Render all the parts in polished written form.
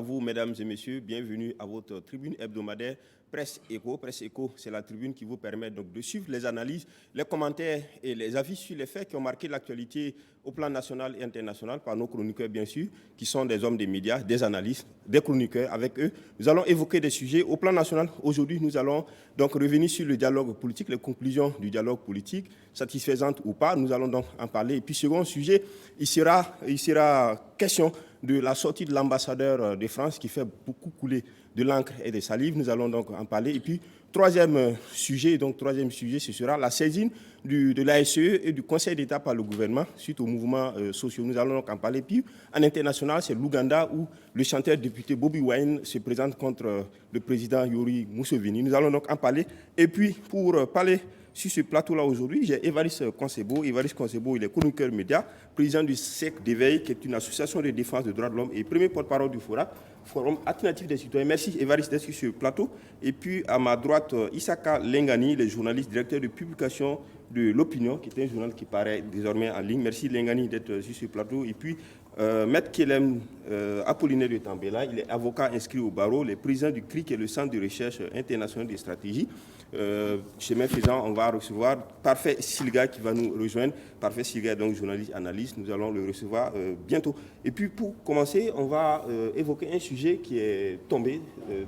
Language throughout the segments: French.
à vous, mesdames et messieurs. Bienvenue à votre tribune hebdomadaire Presse Éco. Presse Éco, c'est la tribune qui vous permet donc de suivre les analyses, les commentaires et les avis sur les faits qui ont marqué l'actualité au plan national et international par nos chroniqueurs, bien sûr, qui sont des hommes des médias, des analystes, des chroniqueurs. Avec eux, nous allons évoquer des sujets au plan national. Aujourd'hui, nous allons donc revenir sur le dialogue politique, les conclusions du dialogue politique, satisfaisantes ou pas. Nous allons donc en parler. Et puis, second sujet, il sera question de la sortie de l'ambassadeur de France qui fait beaucoup couler de l'encre et des salives. Nous allons donc en parler. Et puis, troisième sujet, ce sera la saisine de l'ASE et du Conseil d'État par le gouvernement suite aux mouvements sociaux. Nous allons donc en parler. Puis, en international, c'est l'Ouganda où le chanteur député Bobi Wine se présente contre le président Yoweri Museveni. Nous allons donc en parler. Et puis, pour parler sur ce plateau-là aujourd'hui, j'ai Évariste Konsebo. Évariste Konsebo, il est chroniqueur média, président du SEC d'éveil, qui est une association de défense des droits de l'homme et premier porte-parole du Forum alternatif des citoyens. Merci Évariste d'être sur ce plateau. Et puis à ma droite, Issaka Lengani, le journaliste directeur de publication de l'Opinion, qui est un journal qui paraît désormais en ligne. Merci Lengani d'être sur ce plateau. Et puis Maître Kelem Apollinaire de Tambela, il est avocat inscrit au barreau, le président du CRIC et le Centre de recherche international de stratégie. Chemin faisant, on va recevoir Parfait Silga qui va nous rejoindre. Parfait Silga est donc journaliste analyste, nous allons le recevoir bientôt. Et puis pour commencer, on va évoquer un sujet qui est tombé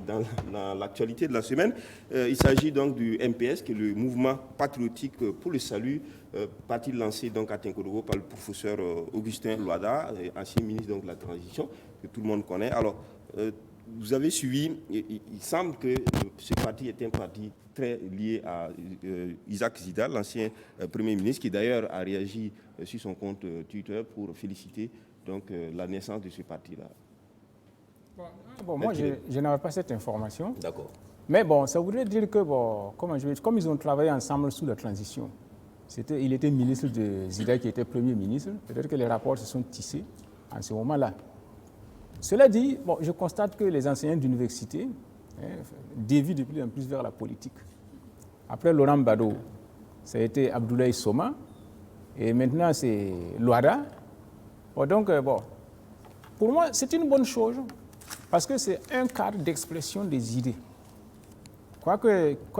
dans l'actualité de la semaine. Il s'agit donc du MPS, qui est le mouvement patriotique pour le salut, parti lancé donc à Tinkodogo par le professeur Augustin Loada, ancien ministre donc, de la Transition, que tout le monde connaît. Alors, vous avez suivi, il semble que ce parti est un parti très lié à Isaac Zida, l'ancien Premier ministre, qui d'ailleurs a réagi sur son compte Twitter pour féliciter donc, la naissance de ce parti-là. Bon, moi, je n'avais pas cette information. D'accord. Mais bon, ça voudrait dire que, bon, comme ils ont travaillé ensemble sous la transition, il était ministre de Zida qui était Premier ministre, peut-être que les rapports se sont tissés en ce moment-là. Cela dit, bon, je constate que les enseignants d'université dévient de plus en plus vers la politique. Après Laurent Gbagbo, ça a été Abdoulaye Soma, et maintenant c'est Loada. Bon, donc, pour moi, c'est une bonne chose, parce que c'est un cadre d'expression des idées. Quoi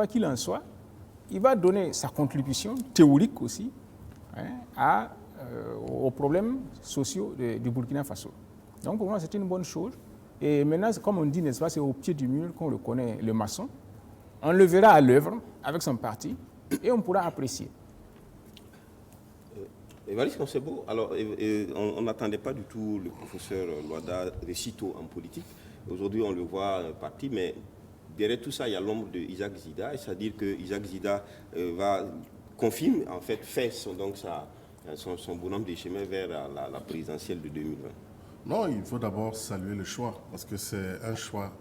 qu'il en soit, il va donner sa contribution théorique aussi aux problèmes sociaux du Burkina Faso. Donc pour moi, c'est une bonne chose. Et maintenant, comme on dit, n'est-ce pas, c'est au pied du mur qu'on le connaît, le maçon. On le verra à l'œuvre avec son parti et on pourra apprécier. Évariste Konsebo, alors on n'attendait pas du tout le professeur Loada de sitôt en politique. Aujourd'hui, on le voit parti, mais derrière tout ça, il y a l'ombre de Isaac Zida, c'est-à-dire que Isaac Zida confirme, en fait, fait son bonhomme de chemin vers la présidentielle de 2020. Non, il faut d'abord saluer le choix, parce que c'est un choix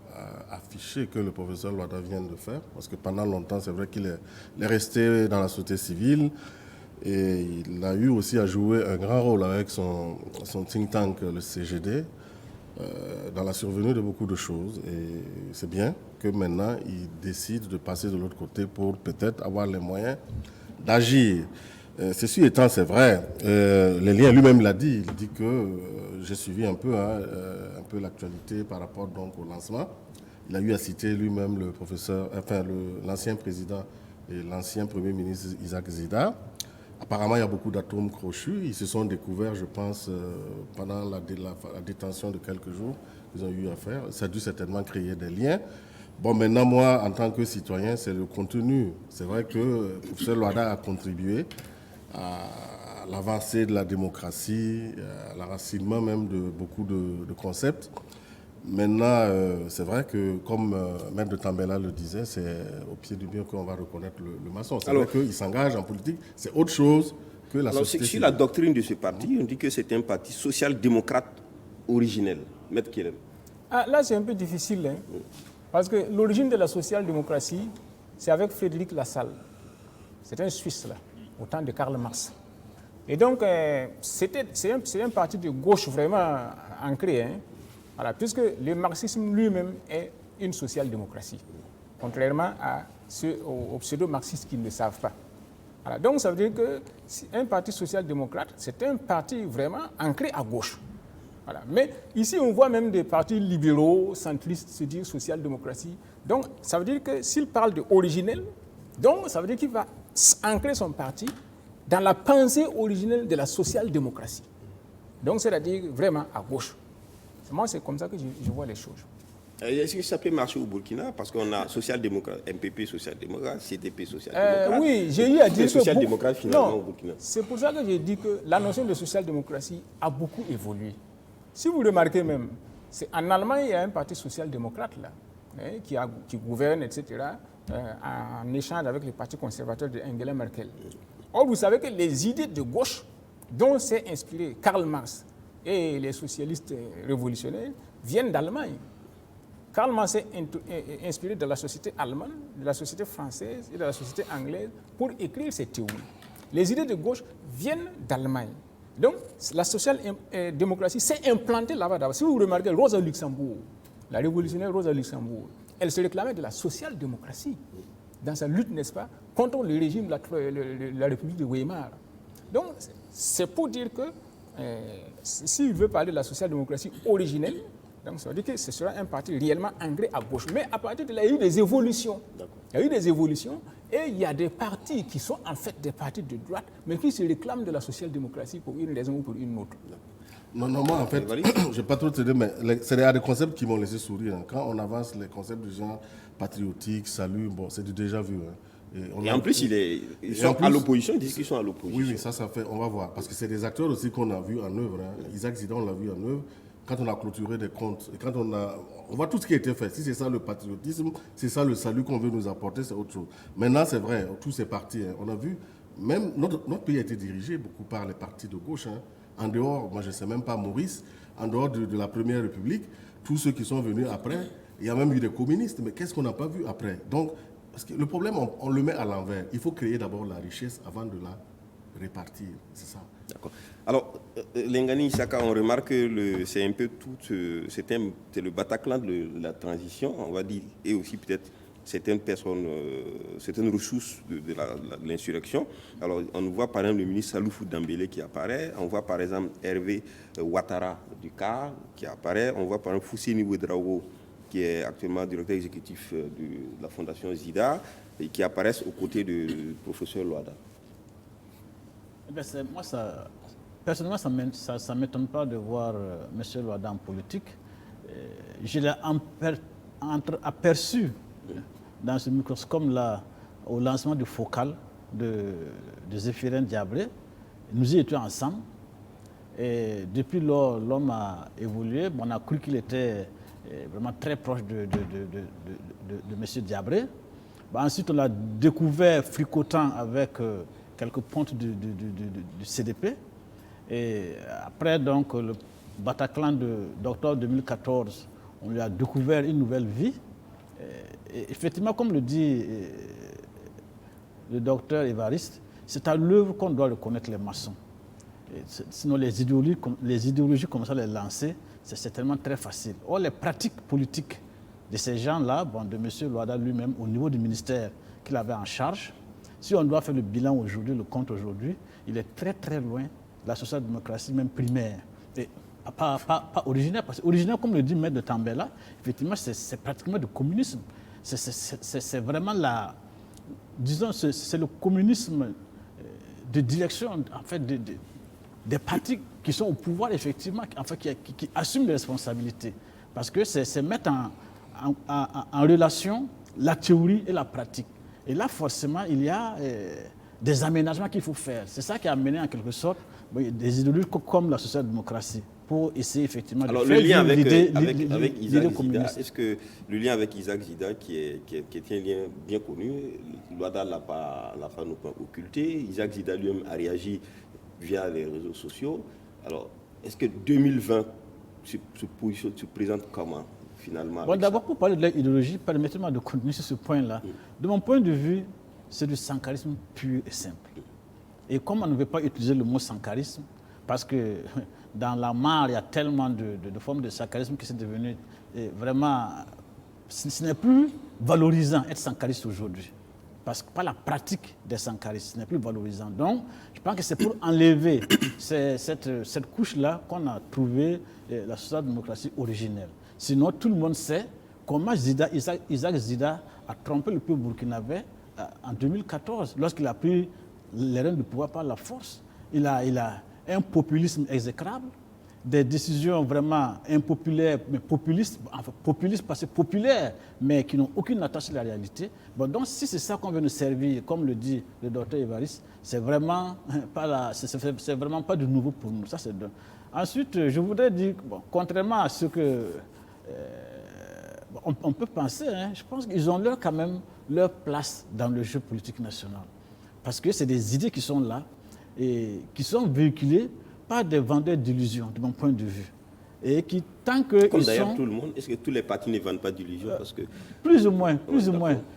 affiché que le professeur Loada vient de faire, parce que pendant longtemps, c'est vrai qu'il est resté dans la société civile, et il a eu aussi à jouer un grand rôle avec son think tank, le CGD, dans la survenue de beaucoup de choses. Et c'est bien que maintenant, il décide de passer de l'autre côté pour peut-être avoir les moyens d'agir. Ceci étant, c'est vrai, les liens, lui-même l'a dit, il dit que j'ai suivi un peu l'actualité par rapport donc, au lancement. Il a eu à citer lui-même l'ancien président et l'ancien Premier ministre Isaac Zida. Apparemment, il y a beaucoup d'atomes crochus. Ils se sont découverts, je pense, pendant la détention de quelques jours qu'ils ont eu à faire. Ça a dû certainement créer des liens. Bon, maintenant, moi, en tant que citoyen, c'est le contenu. C'est vrai que le professeur Loada a contribué à l'avancée de la démocratie, à l'enracinement même de beaucoup de concepts. Maintenant, c'est vrai que, comme Maître de Tambela le disait, c'est au pied du mur qu'on va reconnaître le maçon. C'est vrai qu'il s'engage en politique, c'est autre chose que la société. Sur la doctrine de ce parti, on dit que c'est un parti social-démocrate originel. Maître Kelem. Là, c'est un peu difficile, parce que l'origine de la social-démocratie, c'est avec Frédéric Lassalle. C'est un Suisse, là, au temps de Karl Marx. Et donc, c'est un parti de gauche vraiment ancré, voilà, puisque le marxisme lui-même est une social-démocratie, contrairement aux pseudo-marxistes qui ne le savent pas. Voilà, donc ça veut dire qu'un parti social-démocrate, c'est un parti vraiment ancré à gauche. Voilà. Mais ici, on voit même des partis libéraux, centristes, se dire social-démocratie. Donc, ça veut dire que s'il parle de originel, donc ça veut dire qu'il va ancrer son parti dans la pensée originelle de la social-démocratie. Donc, c'est-à-dire vraiment à gauche. Moi, c'est comme ça que je vois les choses. Est-ce que ça peut marcher au Burkina? Parce qu'on a social-démocrate, MPP social-démocrate, CDP social-démocrate. Oui, j'ai eu à dire que... social-démocrate finalement au Burkina. C'est pour ça que j'ai dit que la notion de social-démocratie a beaucoup évolué. Si vous remarquez même, en Allemagne, il y a un parti social-démocrate là, qui gouverne, etc., en échange avec le parti conservateur d'Angela Merkel. Or, vous savez que les idées de gauche dont s'est inspiré Karl Marx et les socialistes révolutionnaires viennent d'Allemagne. Karl Marx s'est inspiré de la société allemande, de la société française et de la société anglaise pour écrire ces théories. Les idées de gauche viennent d'Allemagne. Donc, la social-démocratie s'est implantée là-bas d'abord. Si vous remarquez, Rosa Luxembourg, la révolutionnaire Rosa Luxembourg, elle se réclamait de la social-démocratie dans sa lutte, n'est-ce pas, contre le régime de la République de Weimar. Donc, c'est pour dire que s'il veut parler de la social-démocratie originelle, donc ça veut dire que ce sera un parti réellement ancré à gauche. Mais à partir de là, il y a eu des évolutions. Il y a eu des évolutions et il y a des partis qui sont en fait des partis de droite, mais qui se réclament de la social-démocratie pour une raison ou pour une autre. Non, moi en fait, je ne vais pas trop te dire, mais c'est des concepts qui m'ont laissé sourire. Quand on avance les concepts du genre patriotique, salut, bon, c'est du déjà vu. Et en plus, ils sont à l'opposition, ils disent qu'ils sont à l'opposition. Oui, ça fait, on va voir. Parce que c'est des acteurs aussi qu'on a vus en œuvre. Isaac Zida, on l'a vu en œuvre. Quand on a clôturé des comptes, et quand on voit tout ce qui a été fait. Si c'est ça le patriotisme, c'est ça le salut qu'on veut nous apporter, c'est autre chose. Maintenant, c'est vrai, tout c'est parti. On a vu, même notre pays a été dirigé beaucoup par les partis de gauche. En dehors, moi je ne sais même pas, Maurice, en dehors de la Première République, tous ceux qui sont venus après, il y a même eu des communistes, mais qu'est-ce qu'on n'a pas vu après? Donc, parce que le problème, on le met à l'envers. Il faut créer d'abord la richesse avant de la répartir, c'est ça. D'accord. Alors, Lengani Isaka, on remarque que c'est un peu c'est le Bataclan de la transition, on va dire, et aussi peut-être certaines personnes, certaines ressources de l'insurrection. Alors, on voit par exemple le ministre Salifou Dembélé qui apparaît, on voit par exemple Hervé Ouattara du CAR qui apparaît, on voit par exemple Fousseni Ouedraogo qui est actuellement directeur exécutif de la Fondation Zida et qui apparaissent aux côtés du professeur Loada. Moi, personnellement, ça ne m'étonne pas de voir M. Loada en politique. Je l'ai aperçu dans ce microscope là au lancement du Focal de Zéphirin Diabré. Nous y étions ensemble. Et depuis lors, l'homme a évolué. On a cru qu'il était vraiment très proche de M. Diabré. Ensuite, on l'a découvert fricotant avec quelques pontes du CDP. Et après, donc, le Bataclan d'octobre 2014, on lui a découvert une nouvelle vie. Et effectivement, comme le dit le docteur Évariste, c'est à l'œuvre qu'on doit reconnaître les maçons. Sinon, les idéologies comme ça, les lancer, c'est certainement très facile. Or, les pratiques politiques de ces gens-là, de M. Loada lui-même, au niveau du ministère qu'il avait en charge, si on doit faire le bilan aujourd'hui, le compte aujourd'hui, il est très très loin de la social-démocratie, même primaire. Et pas originaire, parce que originaire, comme le dit Maître de Tambela, effectivement, c'est pratiquement du communisme. C'est vraiment c'est le communisme de direction, en fait, des partis qui sont au pouvoir, effectivement, en fait, qui assument les responsabilités. Parce que c'est mettre en relation la théorie et la pratique. Et là, forcément, il y a des aménagements qu'il faut faire. C'est ça qui a amené, en quelque sorte, des idéologies comme la social-démocratie, pour essayer effectivement de faire lien avec l'idée communiste. Est-ce que le lien avec Isaac Zida, qui est un lien bien connu, Loada ne l'a pas occulté, Isaac Zida lui-même a réagi via les réseaux sociaux. Alors, est-ce que 2020 se présente comment, finalement? D'abord, pour parler de l'idéologie, permettez-moi de continuer sur ce point-là. De mon point de vue, c'est du sankarisme pur et simple. Et comme on ne veut pas utiliser le mot sankarisme, parce que dans la mare, il y a tellement de formes de sankarisme qui sont devenues vraiment... Ce n'est plus valorisant être sankariste aujourd'hui. parce que par la pratique des sankaristes, ce n'est plus valorisant. Donc, je pense que c'est pour enlever cette couche-là qu'on a trouvé la social-démocratie originelle. Sinon, tout le monde sait comment Isaac Zida a trompé le peuple burkinabé en 2014, lorsqu'il a pris les rênes du pouvoir par la force. Il a un populisme exécrable, des décisions vraiment impopulaires, mais populistes parce que populaires, mais qui n'ont aucune attache à la réalité. Bon, donc, si c'est ça qu'on veut nous servir, comme le dit le docteur Évariste, c'est vraiment pas du nouveau pour nous. Ça, c'est deux. Ensuite, je voudrais dire, bon, contrairement à ce que on peut penser, je pense qu'ils ont quand même leur place dans le jeu politique national. Parce que c'est des idées qui sont là et qui sont véhiculées par des vendeurs d'illusions, de mon point de vue. Et qui, tant que comme d'ailleurs tout le monde, est-ce que tous les partis ne vendent pas d'illusions parce que... Plus ou moins.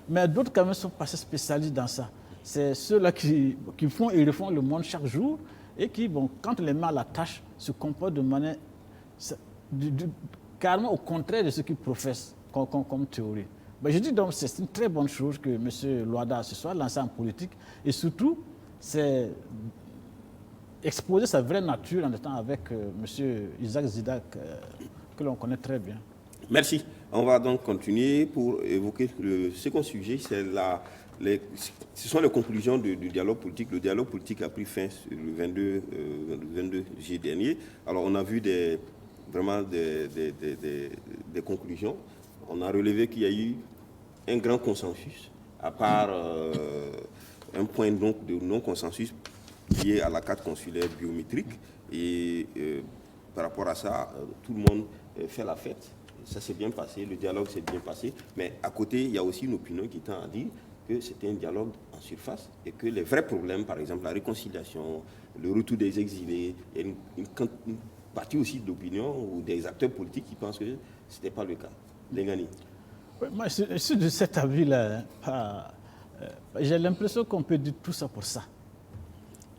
Mais d'autres quand même sont passés spécialistes dans ça. C'est ceux-là qui font et refont le monde chaque jour et qui, bon, quand on les met à la tâche, se comportent de manière carrément au contraire de ce qu'ils professent comme théorie. Ben, je dis donc c'est une très bonne chose que M. Loada se soit lancé en politique et surtout, c'est exposer sa vraie nature en étant avec M. Isaac Zida que l'on connaît très bien. Merci. On va donc continuer pour évoquer le second sujet, ce sont les conclusions du dialogue politique. Le dialogue politique a pris fin le 22 juillet dernier. Alors on a vu vraiment des conclusions. On a relevé qu'il y a eu un grand consensus, à part un point donc de non-consensus lié à la carte consulaire biométrique. Et par rapport à ça, tout le monde fait la fête. Ça s'est bien passé, le dialogue s'est bien passé. Mais à côté, il y a aussi une opinion qui tend à dire que c'était un dialogue en surface et que les vrais problèmes, par exemple la réconciliation, le retour des exilés, il y a une partie aussi de l'opinion ou des acteurs politiques qui pensent que ce n'était pas le cas. Lengani. Moi, je suis de cet avis-là. J'ai l'impression qu'on peut dire tout ça pour ça.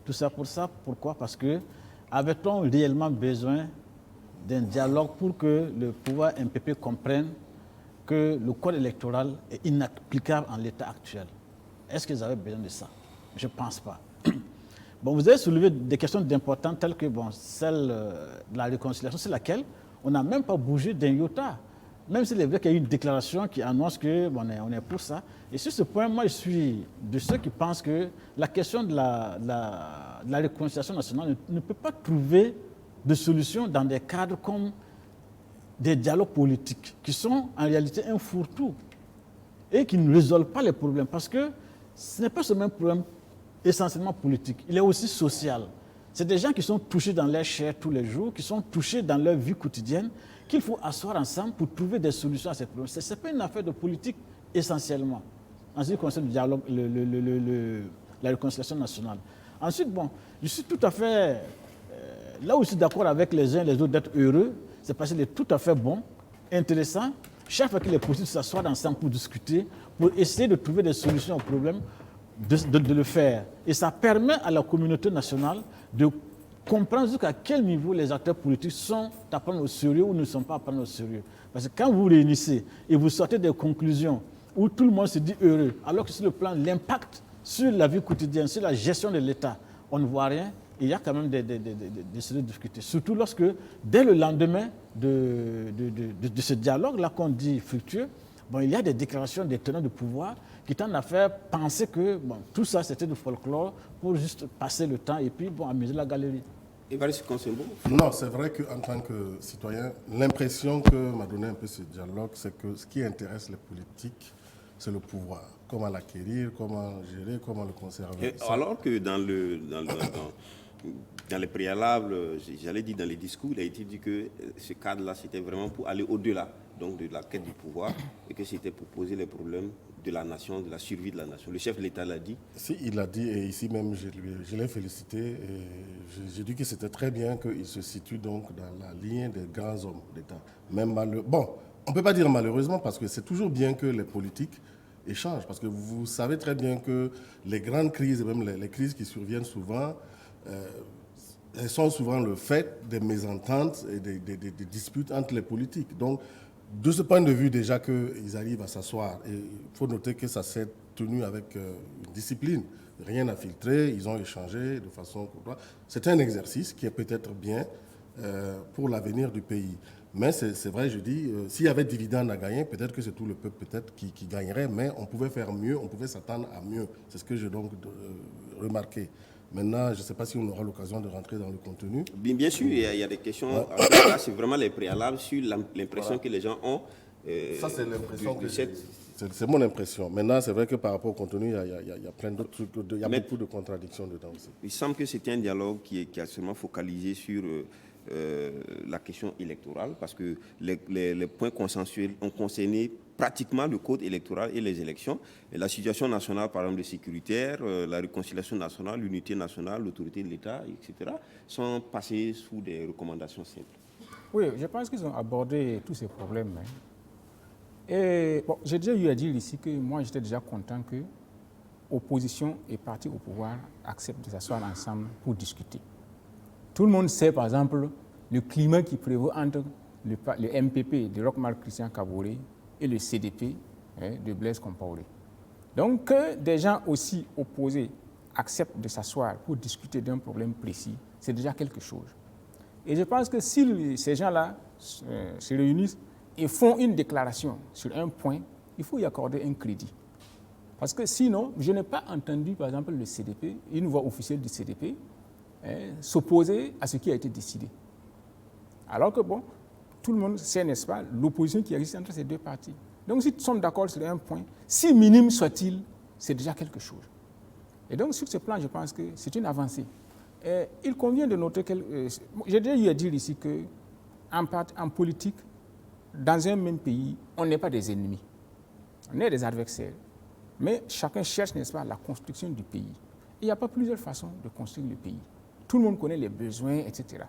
Tout ça pour ça, pourquoi? Parce que avait-on réellement besoin d'un dialogue pour que le pouvoir MPP comprenne que le code électoral est inapplicable en l'état actuel? Est-ce qu'ils avaient besoin de ça? Je ne pense pas. Bon, vous avez soulevé des questions importantes telles que celle de la réconciliation, c'est laquelle on n'a même pas bougé d'un iota. Même s'il est vrai qu'il y a eu une déclaration qui annonce qu'on est pour ça. Et sur ce point, moi, je suis de ceux qui pensent que la question de la réconciliation nationale ne peut pas trouver de solution dans des cadres comme des dialogues politiques, qui sont en réalité un fourre-tout et qui ne résolvent pas les problèmes. Parce que ce n'est pas seulement un problème essentiellement politique, il est aussi social. C'est des gens qui sont touchés dans leur chair tous les jours, qui sont touchés dans leur vie quotidienne, qu'il faut asseoir ensemble pour trouver des solutions à ces problèmes. Ce n'est pas une affaire de politique essentiellement, en ce qui concerne le dialogue, la réconciliation nationale. Ensuite, je suis tout à fait, là où je suis d'accord avec les uns et les autres d'être heureux, c'est parce qu'il est tout à fait bon, intéressant, chaque fois que les politiques s'assoient ensemble pour discuter, pour essayer de trouver des solutions aux problèmes, de le faire. Et ça permet à la communauté nationale de comprendre jusqu'à quel niveau les acteurs politiques sont à prendre au sérieux ou ne sont pas à prendre au sérieux. Parce que quand vous réunissez et vous sortez des conclusions où tout le monde se dit heureux, alors que sur le plan de l'impact sur la vie quotidienne, sur la gestion de l'État, on ne voit rien, et il y a quand même des sérieuses difficultés. Surtout lorsque, dès le lendemain de ce dialogue-là qu'on dit fructueux, il y a des déclarations des tenants de pouvoir qui tendent à faire penser que tout ça c'était du folklore pour juste passer le temps et puis amuser la galerie. Évariste Consembo. Non, c'est vrai qu'en tant que citoyen, l'impression que m'a donné un peu ce dialogue, c'est que ce qui intéresse les politiques, c'est le pouvoir. Comment l'acquérir, comment gérer, comment le conserver. Alors que dans les préalables, j'allais dire dans les discours, il a été dit que ce cadre-là, c'était vraiment pour aller au-delà donc de la quête du pouvoir et que c'était pour poser les problèmes de la nation, de la survie de la nation. Le chef de l'État l'a dit. Si, il l'a dit, et ici même, je l'ai félicité. Et j'ai dit que c'était très bien qu'il se situe donc dans la ligne des grands hommes d'État. Même on ne peut pas dire malheureusement, parce que c'est toujours bien que les politiques échangent. Parce que vous savez très bien que les grandes crises, et même les crises qui surviennent souvent, elles sont souvent le fait des mésententes et des disputes entre les politiques. Donc, De ce point de vue, déjà qu'ils arrivent à s'asseoir, et il faut noter que ça s'est tenu avec une discipline. Rien n'a filtré, ils ont échangé de façon courtoise. C'est un exercice qui est peut-être bien pour l'avenir du pays. Mais c'est vrai, je dis, s'il y avait dividende à gagner, peut-être que c'est tout le peuple peut-être qui gagnerait, mais on pouvait faire mieux, on pouvait s'attendre à mieux. C'est ce que j'ai donc remarqué. Maintenant, je ne sais pas si on aura l'occasion de rentrer dans le contenu. Bien sûr, il y a des questions. Ouais. En fait, là, c'est vraiment les préalables sur l'impression Voilà. que les gens ont. Ça, c'est l'impression que cette... c'est mon impression. Maintenant, c'est vrai que par rapport au contenu, il y a plein d'autres trucs, il y a Mais- beaucoup de contradictions dedans aussi. Il semble que c'était un dialogue qui a seulement focalisé sur la question électorale, parce que les points consensuels ont concerné pratiquement le code électoral et les élections. Et la situation nationale, par exemple, sécuritaire, la réconciliation nationale, l'unité nationale, l'autorité de l'État, etc., sont passés sous des recommandations simples. Oui, je pense qu'ils ont abordé tous ces problèmes. Hein. Et bon, j'ai déjà eu à dire ici que moi, j'étais déjà content que l'opposition et parti au pouvoir acceptent de s'asseoir ensemble pour discuter. Tout le monde sait, par exemple, le climat qui prévaut entre le MPP de Roch-Marc Christian Kaboré et le CDP de Blaise Compaoré. Donc, que des gens aussi opposés acceptent de s'asseoir pour discuter d'un problème précis, c'est déjà quelque chose. Et je pense que si ces gens-là se réunissent et font une déclaration sur un point, il faut y accorder un crédit. Parce que sinon, je n'ai pas entendu, par exemple, le CDP, une voix officielle du CDP, s'opposer à ce qui a été décidé. Alors que, bon, tout le monde sait, n'est-ce pas, l'opposition qui existe entre ces deux partis. Donc, si nous sommes d'accord sur un point, si minime soit-il, c'est déjà quelque chose. Et donc, sur ce plan, je pense que c'est une avancée. Et il convient de noter que, j'ai déjà eu à dire ici qu'en politique, dans un même pays, on n'est pas des ennemis. On est des adversaires. Mais chacun cherche, n'est-ce pas, la construction du pays. Il n'y a pas plusieurs façons de construire le pays. Tout le monde connaît les besoins, etc.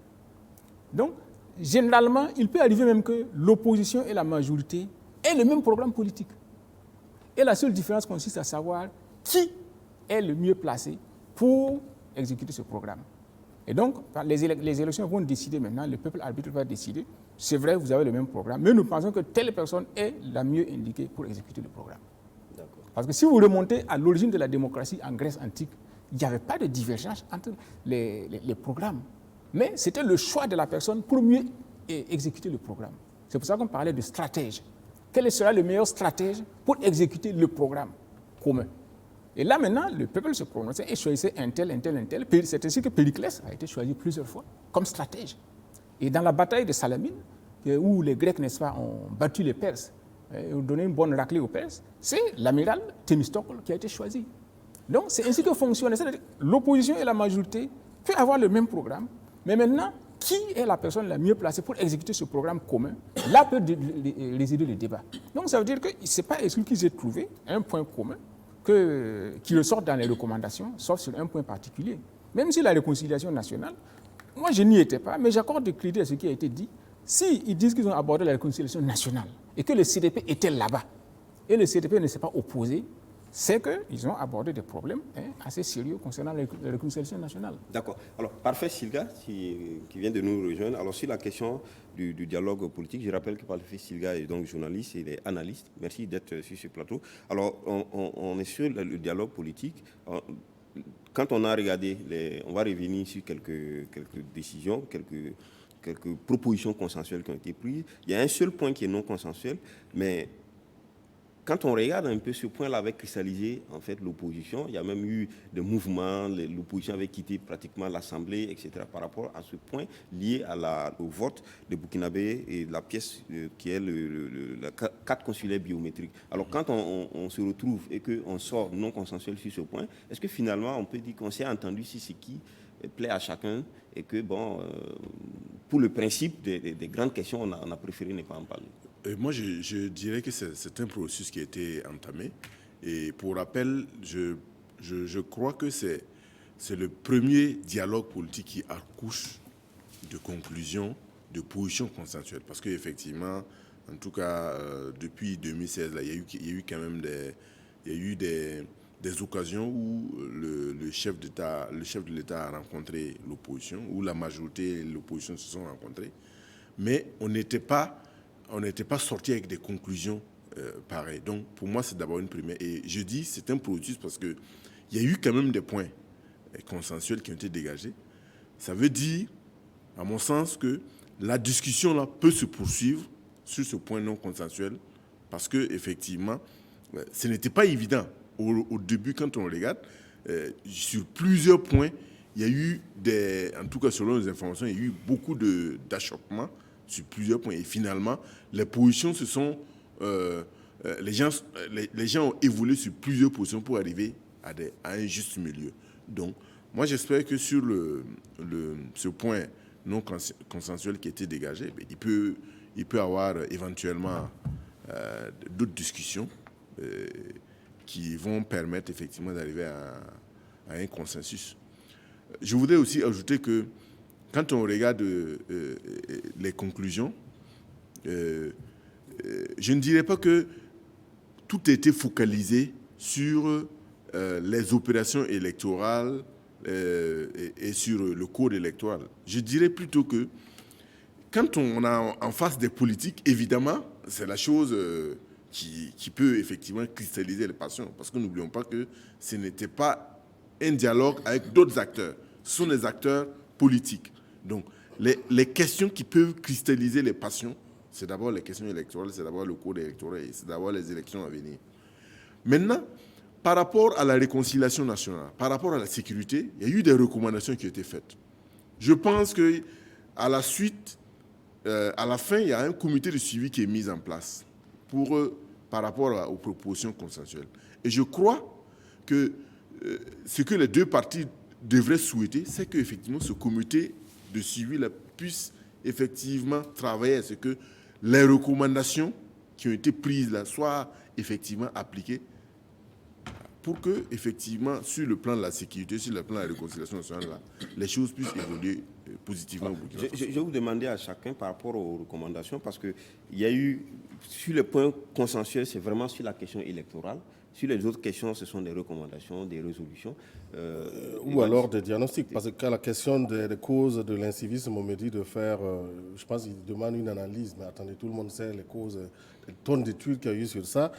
Donc, généralement, il peut arriver même que l'opposition et la majorité aient le même programme politique. Et la seule différence consiste à savoir qui est le mieux placé pour exécuter ce programme. Et donc, les élections vont décider maintenant, le peuple arbitre va décider. C'est vrai, vous avez le même programme, mais nous pensons que telle personne est la mieux indiquée pour exécuter le programme. Parce que si vous remontez à l'origine de la démocratie en Grèce antique, il n'y avait pas de divergence entre les programmes. Mais c'était le choix de la personne pour mieux exécuter le programme. C'est pour ça qu'on parlait de stratège. Quel sera le meilleur stratège pour exécuter le programme commun? Et là, maintenant, le peuple se prononçait et choisissait un tel, un tel, un tel. C'est ainsi que Périclès a été choisi plusieurs fois comme stratège. Et dans la bataille de Salamine, où les Grecs, n'est-ce pas, ont battu les Perses, et ont donné une bonne raclée aux Perses, c'est l'amiral Thémistocle qui a été choisi. Donc, c'est ainsi que fonctionne. L'opposition et la majorité peuvent avoir le même programme, mais maintenant, qui est la personne la mieux placée pour exécuter ce programme commun? Là peut résider le débat. Donc, ça veut dire que ce n'est pas exclu qu'ils aient trouvé un point commun qui ressort dans les recommandations, sauf sur un point particulier. Même si la réconciliation nationale, moi je n'y étais pas, mais j'accorde de crédit à ce qui a été dit. S'ils disent qu'ils ont abordé la réconciliation nationale et que le CDP était là-bas, et le CDP ne s'est pas opposé, c'est qu'ils ont abordé des problèmes assez sérieux concernant la réconciliation nationale. D'accord. Alors, parfait, Silga, qui vient de nous rejoindre. Alors, sur la question du dialogue politique, je rappelle que parfait, Silga est donc journaliste et il est analyste. Merci d'être sur ce plateau. Alors, on est sur le dialogue politique. Quand on a regardé, on va revenir sur quelques décisions, quelques propositions consensuelles qui ont été prises. Il y a un seul point qui est non consensuel, mais quand on regarde un peu ce point-là avait cristallisé en fait l'opposition. Il y a même eu des mouvements, l'opposition avait quitté pratiquement l'Assemblée, etc. par rapport à ce point lié au vote de Burkinabé et la pièce qui est la carte consulaire biométrique. Alors quand on se retrouve et qu'on sort non consensuel sur ce point, est-ce que finalement on peut dire qu'on s'est entendu sur ce qui plaît à chacun et que bon, pour le principe des grandes questions, on a préféré ne pas en parler? Moi, je dirais que c'est un processus qui a été entamé. Et pour rappel, je crois que c'est le premier dialogue politique qui accouche de conclusions, de positions consensuelles. Parce qu'effectivement, en tout cas, depuis 2016, là, il y a eu quand même des occasions où le chef de l'État a rencontré l'opposition, où la majorité et l'opposition se sont rencontrés. Mais on n'était pas on n'était pas sorti avec des conclusions pareilles. Donc, pour moi, c'est d'abord une première. Et je dis c'est un processus parce qu'il y a eu quand même des points consensuels qui ont été dégagés. Ça veut dire, à mon sens, que la discussion là peut se poursuivre sur ce point non consensuel parce que effectivement, ce n'était pas évident au début quand on regarde. Sur plusieurs points, il y a eu en tout cas selon les informations, il y a eu beaucoup d'achoppements sur plusieurs points. Et finalement, les positions se sont, les gens ont évolué sur plusieurs positions pour arriver à un juste milieu. Donc, moi, j'espère que sur ce point non consensuel qui a été dégagé, il peut y avoir éventuellement d'autres discussions qui vont permettre effectivement d'arriver à un consensus. Je voudrais aussi ajouter que quand on regarde les conclusions, je ne dirais pas que tout a été focalisé sur les opérations électorales et sur le code électoral. Je dirais plutôt que quand on a en face des politiques, évidemment, c'est la chose qui peut effectivement cristalliser les passions. Parce que n'oublions pas que ce n'était pas un dialogue avec d'autres acteurs. Ce sont des acteurs politiques. Donc, les questions qui peuvent cristalliser les passions, c'est d'abord les questions électorales, c'est d'abord le code électoral et c'est d'abord les élections à venir. Maintenant, par rapport à la réconciliation nationale, par rapport à la sécurité, il y a eu des recommandations qui ont été faites. Je pense qu'à la suite, à la fin, il y a un comité de suivi qui est mis en place par rapport aux propositions consensuelles. Et je crois que ce que les deux parties devraient souhaiter, c'est qu'effectivement ce comité de suivi puisse effectivement travailler à ce que les recommandations qui ont été prises là soient effectivement appliquées pour que, effectivement, sur le plan de la sécurité, sur le plan de la réconciliation nationale, là, les choses puissent évoluer positivement. Je vais vous demander à chacun par rapport aux recommandations, parce qu'il y a eu, sur le point consensuel, c'est vraiment sur la question électorale. Sur les autres questions, ce sont des recommandations, des résolutions. Ou alors des diagnostics, parce que la question des causes de l'incivisme, on me dit de faire, je pense qu'il demande une analyse, mais attendez, tout le monde sait les causes, les tonnes d'études qu'il y a eu sur ça.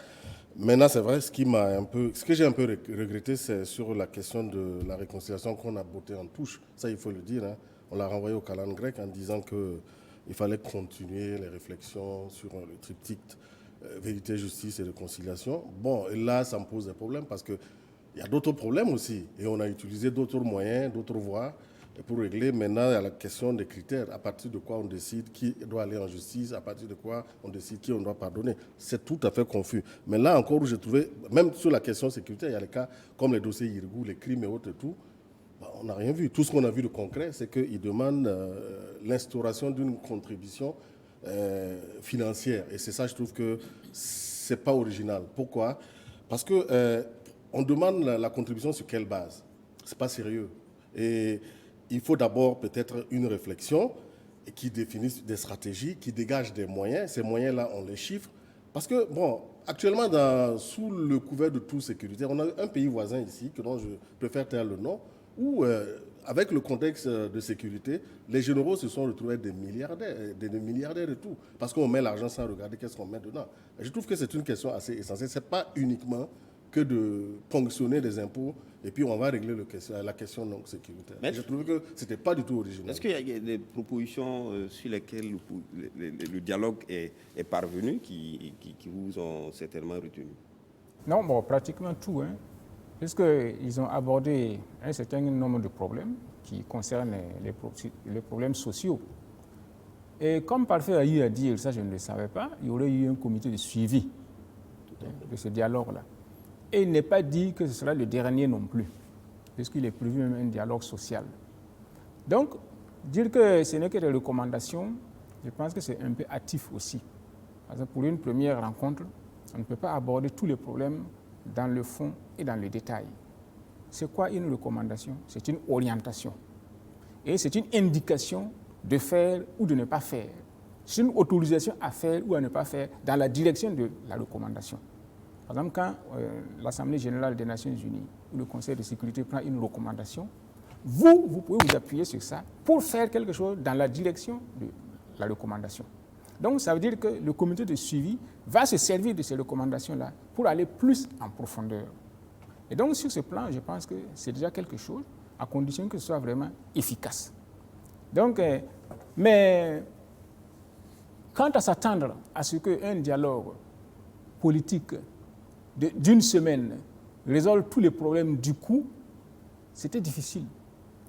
Maintenant, c'est vrai, ce que j'ai un peu regretté, c'est sur la question de la réconciliation qu'on a botté en touche. Ça, il faut le dire. Hein. On l'a renvoyé au calendrier grec en disant qu'il fallait continuer les réflexions sur le triptyque vérité, justice et réconciliation. Bon, et là, ça me pose des problèmes parce qu'il y a d'autres problèmes aussi. Et on a utilisé d'autres moyens, d'autres voies pour régler. Maintenant, il y a la question des critères. À partir de quoi on décide qui doit aller en justice, à partir de quoi on décide qui on doit pardonner. C'est tout à fait confus. Mais là encore, où j'ai trouvé, même sur la question sécuritaire, il y a les cas comme les dossiers Irgou, les crimes et autres et tout. On n'a rien vu. Tout ce qu'on a vu de concret, c'est qu'ils demandent l'instauration d'une contribution financière. Et c'est ça, je trouve que ce n'est pas original. Pourquoi ? Parce qu'on demande la contribution sur quelle base ? Ce n'est pas sérieux. Et il faut d'abord peut-être une réflexion qui définisse des stratégies, qui dégage des moyens. Ces moyens-là, on les chiffre. Parce que, bon, actuellement, sous le couvert de tout sécuritaire, on a un pays voisin ici, dont je préfère taire le nom, où, avec le contexte de sécurité, les généraux se sont retrouvés des milliardaires et tout. Parce qu'on met l'argent sans regarder qu'est-ce qu'on met dedans. Et je trouve que c'est une question assez essentielle. Ce n'est pas uniquement que de ponctionner des impôts et puis on va régler la question non sécuritaire. Je trouve que ce n'était pas du tout original. Est-ce qu'il y a des propositions sur lesquelles le dialogue est parvenu qui vous ont certainement retenu ? Non, bon, pratiquement tout, hein, puisqu'ils ont abordé un certain nombre de problèmes qui concernent les problèmes sociaux. Et comme Parfait a eu à dire, ça je ne le savais pas, il y aurait eu un comité de suivi de ce dialogue-là. Et il n'est pas dit que ce sera le dernier non plus, puisqu'il est prévu même un dialogue social. Donc, dire que ce n'est que des recommandations, je pense que c'est un peu hâtif aussi. Parce que pour une première rencontre, on ne peut pas aborder tous les problèmes dans le fond et dans le détail. C'est quoi une recommandation ? C'est une orientation. Et c'est une indication de faire ou de ne pas faire. C'est une autorisation à faire ou à ne pas faire dans la direction de la recommandation. Par exemple, quand l'Assemblée générale des Nations unies ou le Conseil de sécurité prend une recommandation, vous pouvez vous appuyer sur ça pour faire quelque chose dans la direction de la recommandation. Donc ça veut dire que le comité de suivi va se servir de ces recommandations-là pour aller plus en profondeur. Et donc sur ce plan, je pense que c'est déjà quelque chose, à condition que ce soit vraiment efficace. Donc, mais quant à s'attendre à ce qu'un dialogue politique d'une semaine résolve tous les problèmes du coup, c'était difficile.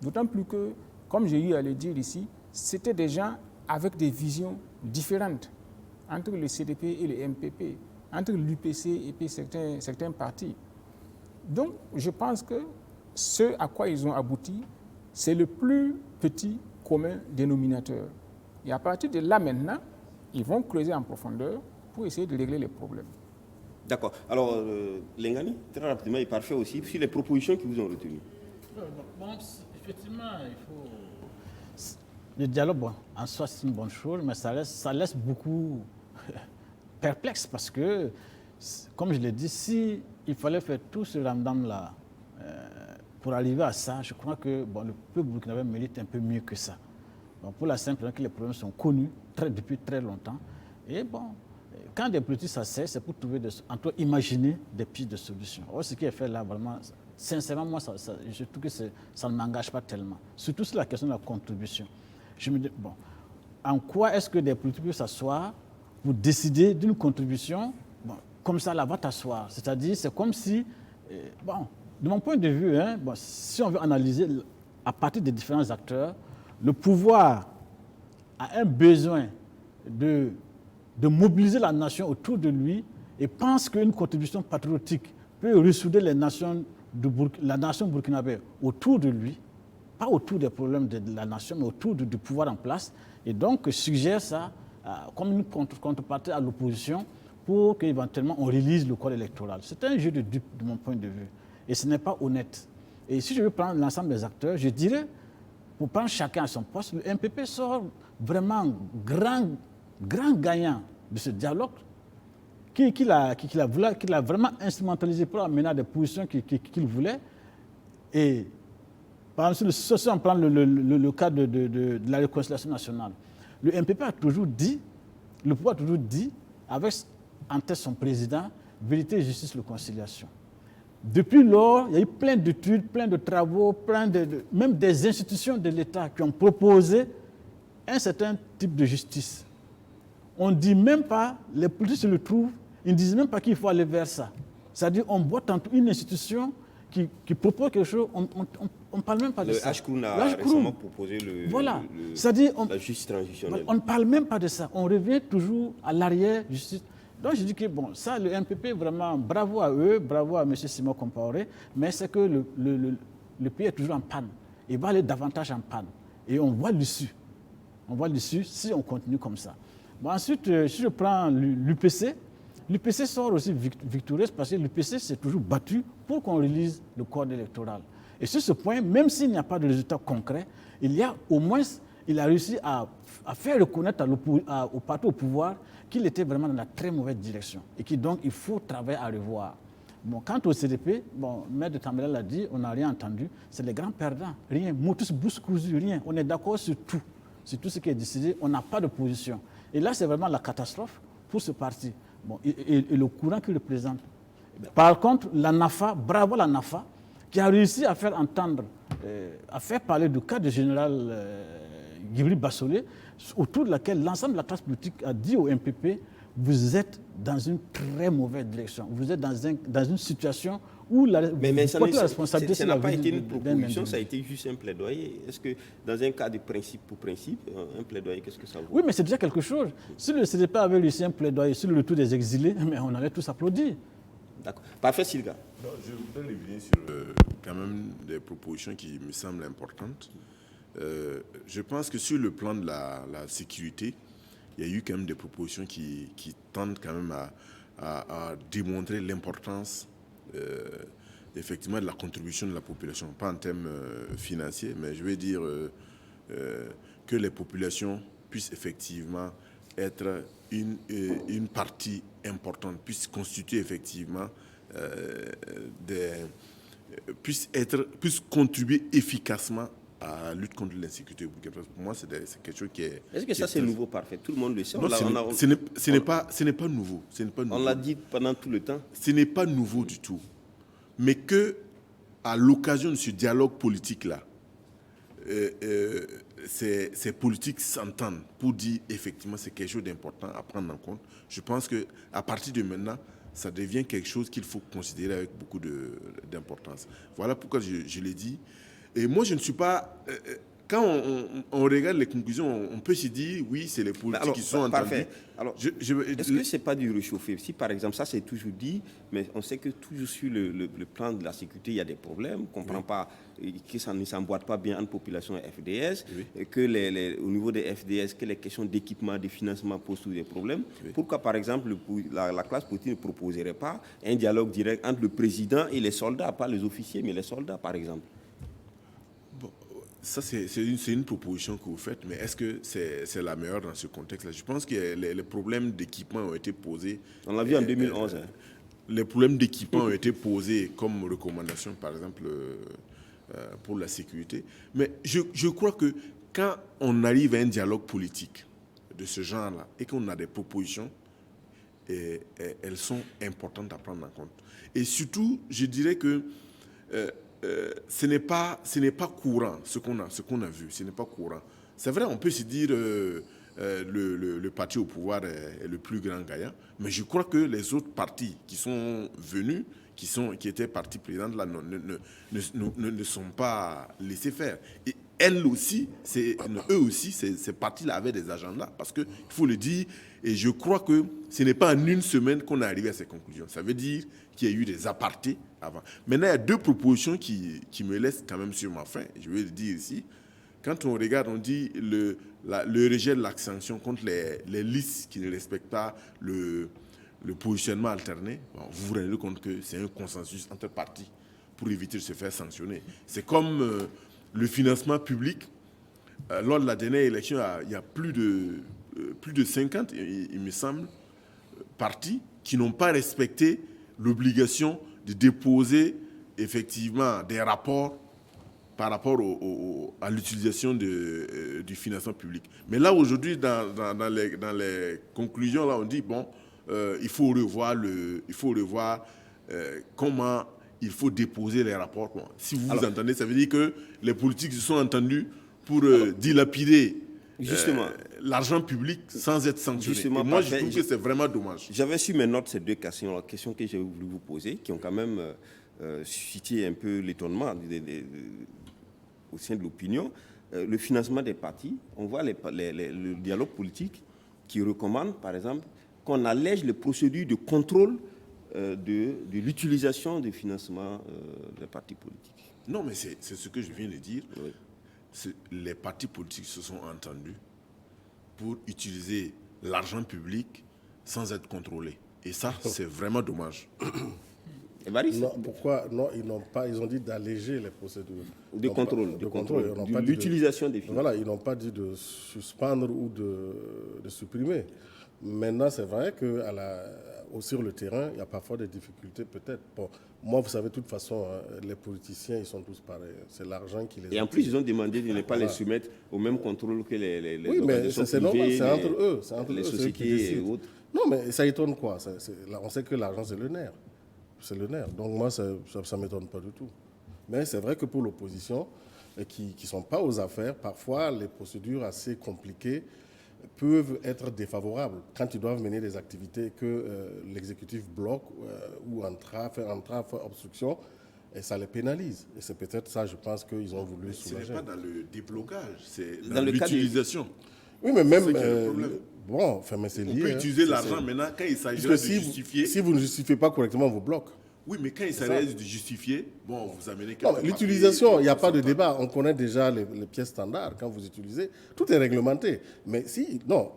D'autant plus que, comme j'ai eu à le dire ici, c'était des gens avec des visions différentes entre le CDP et le MPP, entre l'UPC et puis certains partis. Donc, je pense que ce à quoi ils ont abouti, c'est le plus petit commun dénominateur. Et à partir de là maintenant, ils vont creuser en profondeur pour essayer de régler les problèmes. D'accord. Alors, Lengani, très rapidement et parfait aussi, sur les propositions qui vous ont retenues. Bon, effectivement, il faut... Le dialogue, bon, en soi, c'est une bonne chose, mais ça laisse beaucoup perplexe parce que, comme je l'ai dit, si il fallait faire tout ce ramdam-là pour arriver à ça, je crois que bon, le peuple burkinabé mérite un peu mieux que ça. Bon, pour la simple raison que les problèmes sont connus depuis très longtemps. Et bon, quand des politiques s'asseyent, c'est pour trouver, imaginer des pistes de solutions. Or, ce qui est fait là, vraiment, sincèrement, moi, je trouve que ça ne m'engage pas tellement. Surtout sur la question de la contribution. Je me dis, bon, en quoi est-ce que des politiques peuvent s'asseoir pour décider d'une contribution, bon, comme ça, là, va t'asseoir. C'est-à-dire, c'est comme si, bon, de mon point de vue, hein, bon, si on veut analyser à partir des différents acteurs, le pouvoir a un besoin de mobiliser la nation autour de lui et pense qu'une contribution patriotique peut ressouder la nation burkinabé autour de lui, pas autour des problèmes de la nation, mais autour du pouvoir en place, et donc suggère ça comme une contrepartie à l'opposition pour qu'éventuellement on réalise le code électoral. C'est un jeu de dupes de mon point de vue, et ce n'est pas honnête. Et si je veux prendre l'ensemble des acteurs, je dirais, pour prendre chacun à son poste, le MPP sort vraiment grand gagnant de ce dialogue qu'il a vraiment instrumentalisé pour amener à des positions qu'il voulait. Et par exemple, si on prend le cas de la réconciliation nationale, le MPP a toujours dit, le pouvoir a toujours dit, avec en tête son président, vérité, justice, réconciliation. Depuis lors, il y a eu plein d'études, plein de travaux, même des institutions de l'État qui ont proposé un certain type de justice. On ne dit même pas, les politiques se le trouvent, ils ne disent même pas qu'il faut aller vers ça. C'est-à-dire qu'on voit tantôt une institution qui propose quelque chose, on ne parle même pas de ça. Le HCROUN a récemment proposé la justice transitionnelle. On ne parle même pas de ça. On revient toujours à l'arrière justice. Donc je dis que bon, ça, le MPP, vraiment, bravo à eux, bravo à M. Simon Compaoré, mais c'est que le pays est toujours en panne. Il va aller davantage en panne. Et on voit l'issue. On voit l'issue si on continue comme ça. Bon, ensuite, si je prends l'UPC, l'UPC sort aussi victorieuse parce que l'UPC s'est toujours battu pour qu'on réalise le code électoral. Et sur ce point, même s'il n'y a pas de résultat concret, il a réussi à faire reconnaître au parti au pouvoir qu'il était vraiment dans la très mauvaise direction et que donc il faut travailler à revoir. Bon, quant au CDP, bon, Maître Tambela l'a dit, on n'a rien entendu, c'est les grands perdants, rien, motus bus cousu, rien, on est d'accord sur tout ce qui est décidé, on n'a pas de position. Et là, c'est vraiment la catastrophe pour ce parti. Bon, et le courant qu'il représente. Par contre, la NAFA, bravo la NAFA, qui a réussi à faire entendre, à faire parler du cas du général Guibri Bassolé, autour de laquelle l'ensemble de la classe politique a dit au MPP, vous êtes dans une très mauvaise direction. Vous êtes dans une situation où la responsabilité... Ça n'a pas été une proposition, ça a été juste un plaidoyer. Est-ce que dans un cas de principe pour principe, un plaidoyer, qu'est-ce que ça vaut? Oui, mais c'est déjà quelque chose. Si le CDP avait réussi un plaidoyer sur le retour des exilés, mais on allait tous applaudir. D'accord. Parfait, Silga. Je voudrais revenir sur quand même des propositions qui me semblent importantes. Je pense que sur le plan de la sécurité, il y a eu quand même des propositions qui tendent quand même à démontrer l'importance effectivement de la contribution de la population, pas en termes financiers, mais je veux dire que les populations puissent effectivement être une partie importante, puissent constituer effectivement puissent contribuer efficacement à la lutte contre l'insécurité au Burkina Faso. Pour moi, c'est quelque chose qui est... Est-ce que ça, c'est nouveau, parfait? Tout le monde le sait. Non, ce n'est pas nouveau. On l'a dit pendant tout le temps. Ce n'est pas nouveau du tout. Mais que, à l'occasion de ce dialogue politique-là, ces politiques s'entendent pour dire effectivement c'est quelque chose d'important à prendre en compte. Je pense qu'à partir de maintenant, ça devient quelque chose qu'il faut considérer avec beaucoup d'importance. Voilà pourquoi je l'ai dit. Et moi, je ne suis pas... quand on regarde les conclusions, on peut se dire, oui, c'est les politiques qui sont entendus. Alors, est-ce que ce n'est pas du réchauffé? Si, par exemple, ça c'est toujours dit, mais on sait que toujours sur le plan de la sécurité, il y a des problèmes, qu'on ne comprend pas, que ça ne s'emboîte pas bien entre population et FDS, et que au niveau des FDS, que les questions d'équipement, de financement posent tous des problèmes. Pourquoi, par exemple, la classe politique ne proposerait pas un dialogue direct entre le président et les soldats, pas les officiers, mais les soldats, par exemple? Ça, c'est une proposition que vous faites, mais est-ce que c'est la meilleure dans ce contexte-là? Je pense que les problèmes d'équipement ont été posés. On l'a vu en 2011. Les problèmes d'équipement ont été posés comme recommandation, par exemple, pour la sécurité. Mais je crois que quand on arrive à un dialogue politique de ce genre-là et qu'on a des propositions, elles sont importantes à prendre en compte. Et surtout, je dirais que ce n'est pas courant ce qu'on a vu. Ce n'est pas courant. C'est vrai, on peut se dire le parti au pouvoir est le plus grand gagnant, mais je crois que les autres partis qui sont venus, qui étaient partis présidents là, ne sont pas laissés faire. Et eux aussi, ces partis-là avaient des agendas, parce qu'il faut le dire, et je crois que ce n'est pas en une semaine qu'on est arrivé à ces conclusions. Ça veut dire qu'il y a eu des apartés avant. Maintenant, il y a deux propositions qui me laissent quand même sur ma faim. Je vais le dire ici. Quand on regarde, on dit le rejet de la sanction contre les listes qui ne respectent pas le positionnement alterné. Bon, vous vous rendez compte que c'est un consensus entre partis pour éviter de se faire sanctionner. C'est comme le financement public. Lors de la dernière élection, il y a plus de 50, il me semble, partis qui n'ont pas respecté l'obligation de déposer effectivement des rapports par rapport à l'utilisation du financement public. Mais là, aujourd'hui, dans les conclusions, là, on dit, bon, il faut revoir comment il faut déposer les rapports. Bon, si vous entendez, ça veut dire que les politiques se sont entendus pour dilapider l'argent public sans être sanctionnés. Et moi, je trouve que c'est vraiment dommage. J'avais sur mes notes ces deux questions, la question que j'ai voulu vous poser, qui ont quand même suscité un peu l'étonnement au sein de l'opinion. Le financement des partis, on voit le dialogue politique qui recommande, par exemple, qu'on allège les procédures de contrôle de l'utilisation du financement des partis politiques. Non, mais c'est ce que je viens de dire. Oui. Les partis politiques se sont entendus pour utiliser l'argent public sans être contrôlés. Et ça, c'est vraiment dommage. Non, pourquoi? Non, ils ont dit d'alléger les procédures. De contrôle. De l'utilisation des financements. Voilà, ils n'ont pas dit de suspendre ou de supprimer. Maintenant, c'est vrai que sur le terrain, il y a parfois des difficultés, peut-être. Bon, moi, vous savez, de toute façon, les politiciens, ils sont tous pareils. C'est l'argent qui les... Et en plus, ils ont demandé de ne pas les soumettre au même contrôle que les oui, mais c'est normal, c'est entre eux. C'est entre les eux, sociétés et autres. Non, mais ça étonne quoi? On sait que l'argent, c'est le nerf. C'est le nerf. Donc moi, ça ne m'étonne pas du tout. Mais c'est vrai que pour l'opposition, qui ne sont pas aux affaires, parfois, les procédures assez compliquées peuvent être défavorables quand ils doivent mener des activités que l'exécutif bloque ou fait obstruction, et ça les pénalise. Et c'est peut-être ça, je pense qu'ils ont voulu soulager. Ce n'est pas dans le déblocage, c'est dans l'utilisation. Oui, mais même... bon, mais c'est lié. On peut utiliser l'argent maintenant quand il s'agit de justifier. Si vous ne justifiez pas correctement vos blocs. Oui, mais quand il s'agit de justifier, bon, vous amenez... L'utilisation, il n'y a pas de débat. On connaît déjà les pièces standards. Quand vous utilisez, tout est réglementé. Mais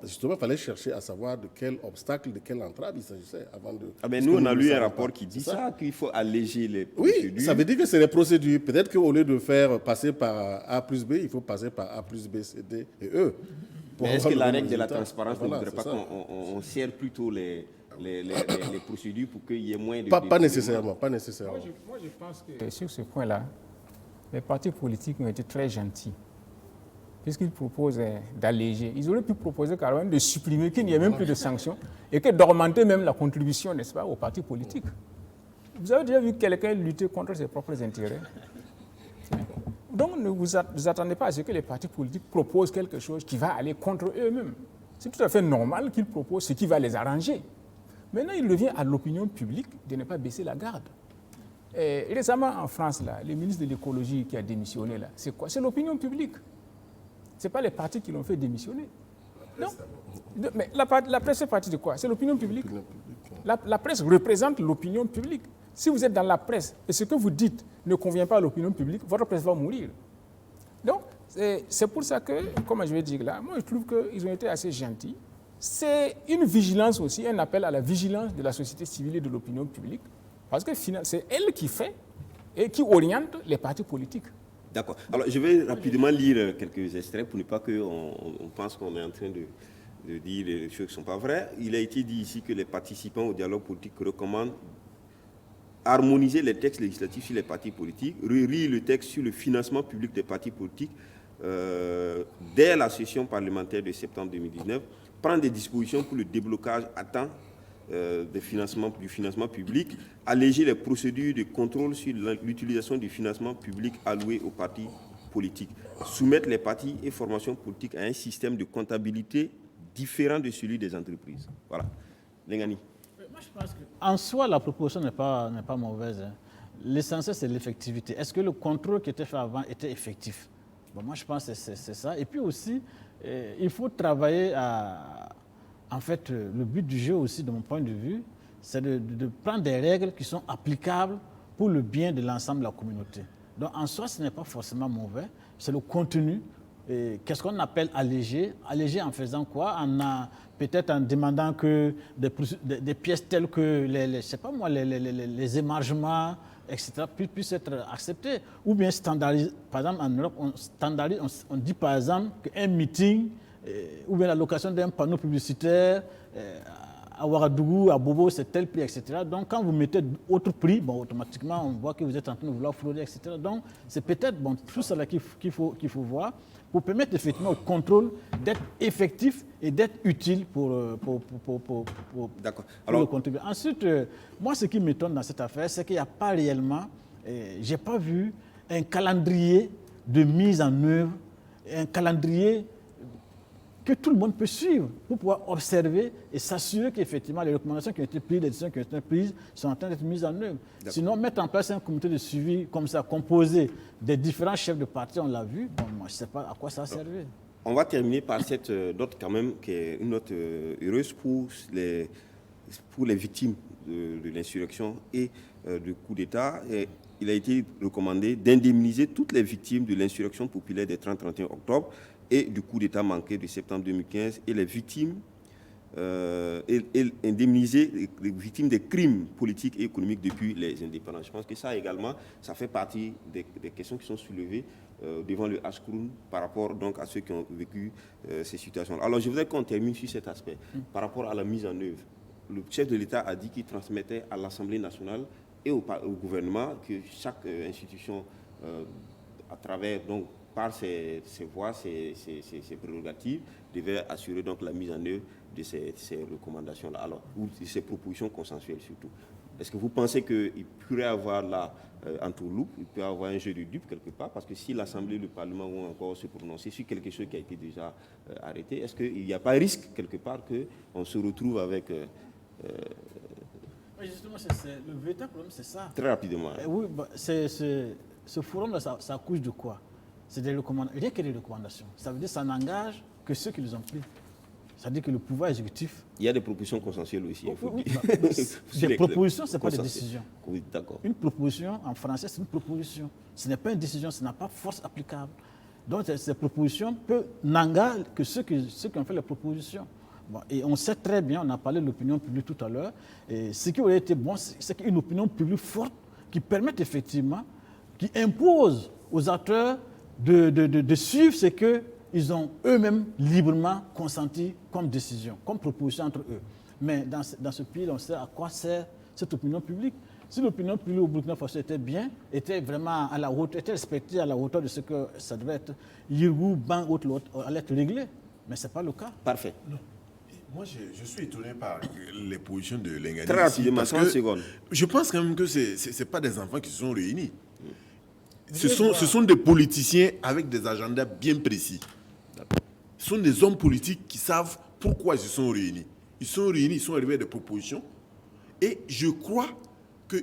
justement, il fallait chercher à savoir de quel obstacle, de quelle entrave il s'agissait avant de... Ah ben nous, on a lu un rapport qui dit ça, qu'il faut alléger les procédures. Oui, ça veut dire que c'est les procédures. Peut-être qu'au lieu de faire passer par A plus B, il faut passer par A plus B, C, D et E. Est-ce que la règle de la transparence ne voudrait pas qu'on serre plutôt les procédures pour qu'il y ait moins de... Pas nécessairement. Moi, je pense que sur ce point-là, les partis politiques ont été très gentils, puisqu'ils proposent d'alléger. Ils auraient pu proposer carrément de supprimer, qu'il n'y ait même plus de sanctions, et que d'augmenter même la contribution, n'est-ce pas, aux partis politiques. Vous avez déjà vu quelqu'un lutter contre ses propres intérêts? Donc ne vous attendez pas à ce que les partis politiques proposent quelque chose qui va aller contre eux-mêmes. C'est tout à fait normal qu'ils proposent ce qui va les arranger. Maintenant, il revient à l'opinion publique de ne pas baisser la garde. Et récemment, en France, là, le ministre de l'écologie qui a démissionné, là, c'est quoi? C'est l'opinion publique. Ce n'est pas les partis qui l'ont fait démissionner. Non. Mais la presse fait partie de quoi? C'est l'opinion publique. La presse représente l'opinion publique. Si vous êtes dans la presse et ce que vous dites ne convient pas à l'opinion publique, votre presse va mourir. Donc, c'est pour ça que, comme je vais dire là, moi je trouve qu'ils ont été assez gentils. C'est une vigilance aussi, un appel à la vigilance de la société civile et de l'opinion publique, parce que c'est elle qui fait et qui oriente les partis politiques. D'accord. Alors, je vais rapidement lire quelques extraits pour ne pas qu'on pense qu'on est en train de dire des choses qui ne sont pas vraies. Il a été dit ici que les participants au dialogue politique recommandent harmoniser les textes législatifs sur les partis politiques, relire le texte sur le financement public des partis politiques dès la session parlementaire de septembre 2019, prendre des dispositions pour le déblocage à temps du financement public, alléger les procédures de contrôle sur l'utilisation du financement public alloué aux partis politiques, soumettre les partis et formations politiques à un système de comptabilité différent de celui des entreprises. Voilà. Lengani. Moi, je pense qu'en soi, la proposition n'est pas mauvaise. Hein. L'essentiel, c'est l'effectivité. Est-ce que le contrôle qui était fait avant était effectif? Bon, moi, je pense que c'est ça. Et puis aussi, il faut travailler à... En fait, le but du jeu aussi, de mon point de vue, c'est de prendre des règles qui sont applicables pour le bien de l'ensemble de la communauté. Donc, en soi, ce n'est pas forcément mauvais. C'est le contenu. Qu'est-ce qu'on appelle alléger? Alléger en faisant quoi? Peut-être en demandant que des pièces telles que les émargements, etc., puissent être acceptées. Ou bien standardiser. Par exemple, en Europe, on dit par exemple qu'un meeting ou bien la location d'un panneau publicitaire à Ouagadougou, à Bobo, c'est tel prix, etc. Donc, quand vous mettez autre prix, bon, automatiquement, on voit que vous êtes en train de vouloir frauder, etc. Donc, c'est peut-être tout ça qu'il faut voir pour permettre effectivement au contrôle d'être effectif et d'être utile pour le contribuable. Ensuite, moi, ce qui m'étonne dans cette affaire, c'est qu'il n'y a pas réellement, je n'ai pas vu un calendrier de mise en œuvre, un calendrier que tout le monde peut suivre pour pouvoir observer et s'assurer qu'effectivement les recommandations qui ont été prises, les décisions qui ont été prises sont en train d'être mises en œuvre. Sinon, mettre en place un comité de suivi comme ça, composé des différents chefs de parti, on l'a vu, bon, moi je ne sais pas à quoi ça a servi. On va terminer par cette note quand même, qui est une note heureuse pour les victimes de l'insurrection et du coup d'État. Il a été recommandé d'indemniser toutes les victimes de l'insurrection populaire des 30-31 octobre et du coup d'État manqué de septembre 2015 et les victimes, et indemniser les victimes des crimes politiques et économiques depuis les indépendances. Je pense que ça également, ça fait partie des questions qui sont soulevées devant le Haskoun par rapport donc à ceux qui ont vécu ces situations. Alors je voudrais qu'on termine sur cet aspect par rapport à la mise en œuvre. Le chef de l'État a dit qu'il transmettait à l'Assemblée nationale et au gouvernement que chaque institution, à travers donc par ses voies, ses prérogatives, devait assurer donc la mise en œuvre de ces recommandations-là, alors, ou de ces propositions consensuelles surtout. Est-ce que vous pensez qu'il pourrait avoir là, entourloupe, il peut y avoir un jeu de dupes quelque part, parce que si l'Assemblée, le Parlement vont encore se prononcer sur quelque chose qui a été déjà arrêté, est-ce qu'il n'y a pas risque quelque part qu'on se retrouve avec... Justement, le véritable problème, c'est ça. Très rapidement. Oui, bah, ce forum-là, ça accouche de quoi? C'est des recommandations, rien que des recommandations. Ça veut dire que ça n'engage que ceux qui les ont pris. Ça veut dire que le pouvoir exécutif... Il y a des propositions consensuelles aussi, il faut dire. Des propositions, ce n'est pas des décisions. Oui, d'accord. Une proposition, en français, c'est une proposition. Ce n'est pas une décision, ça n'a pas force applicable. Donc, ces propositions n'engagent que ceux qui ont fait les propositions. Bon, et on sait très bien, on a parlé de l'opinion publique tout à l'heure, et ce qui aurait été bon, c'est qu'une opinion publique forte qui permette effectivement, qui impose aux acteurs de suivre ce qu'ils ont eux-mêmes librement consenti comme décision, comme proposition entre eux. Mais dans ce pays, on sait à quoi sert cette opinion publique. Si l'opinion publique au Burkina Faso était bien, était vraiment à la hauteur, était respectée à la hauteur de ce que ça devait être, Yirgou, Ban, autre, allait être réglé. Mais ce n'est pas le cas. Parfait. Non. Moi, je suis étonné par les positions de Lengani. Très rapidement, 30 secondes. Je pense quand même que ce n'est pas des enfants qui se sont réunis. Ce sont des politiciens avec des agendas bien précis. Ce sont des hommes politiques qui savent pourquoi ils se sont réunis. Ils sont réunis, ils sont arrivés à des propositions. Et je crois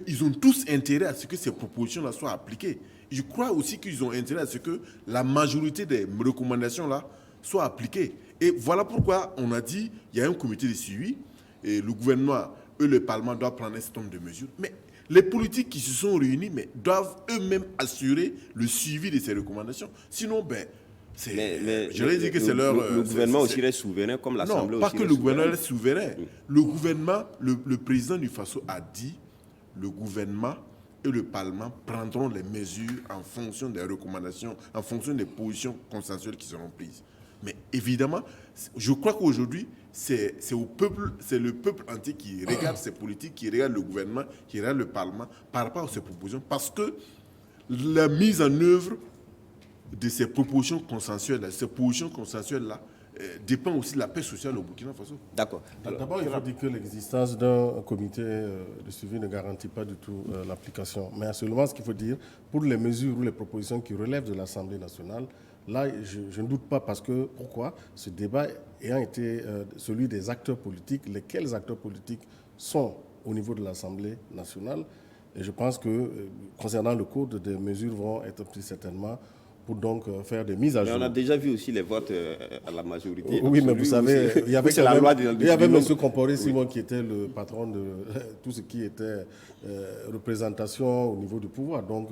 qu'ils ont tous intérêt à ce que ces propositions-là soient appliquées. Je crois aussi qu'ils ont intérêt à ce que la majorité des recommandations-là soient appliquées. Et voilà pourquoi on a dit qu'il y a un comité de suivi et le gouvernement et le Parlement doivent prendre un certain nombre de mesures. Mais les politiques qui se sont réunis doivent eux-mêmes assurer le suivi de ces recommandations. Sinon, je leur ai dit que c'est leur... Le gouvernement aussi reste souverain, comme l'Assemblée aussi. Non, pas que le gouvernement reste souverain. Le gouvernement, le président du Faso a dit, le gouvernement et le Parlement prendront les mesures en fonction des recommandations, en fonction des positions consensuelles qui seront prises. Mais évidemment, je crois qu'aujourd'hui, c'est le peuple entier qui regarde ces politiques, qui regarde le gouvernement, qui regarde le Parlement par rapport à ces propositions, parce que la mise en œuvre de ces propositions consensuelles, dépend aussi de la paix sociale au Burkina Faso. D'accord. D'abord, il faut dire que l'existence d'un comité de suivi ne garantit pas du tout l'application. Mais seulement, ce qu'il faut dire, pour les mesures ou les propositions qui relèvent de l'Assemblée nationale, là, je ne doute pas parce que, pourquoi ce débat ayant été celui des acteurs politiques, lesquels acteurs politiques sont au niveau de l'Assemblée nationale. Et je pense que, concernant le code, des mesures vont être prises certainement pour donc faire des mises à jour. Mais on a déjà vu aussi les votes à la majorité. Oui, mais vous savez, il y avait M. Compaoré Simon qui était le patron de tout ce qui était représentation au niveau du pouvoir. Donc,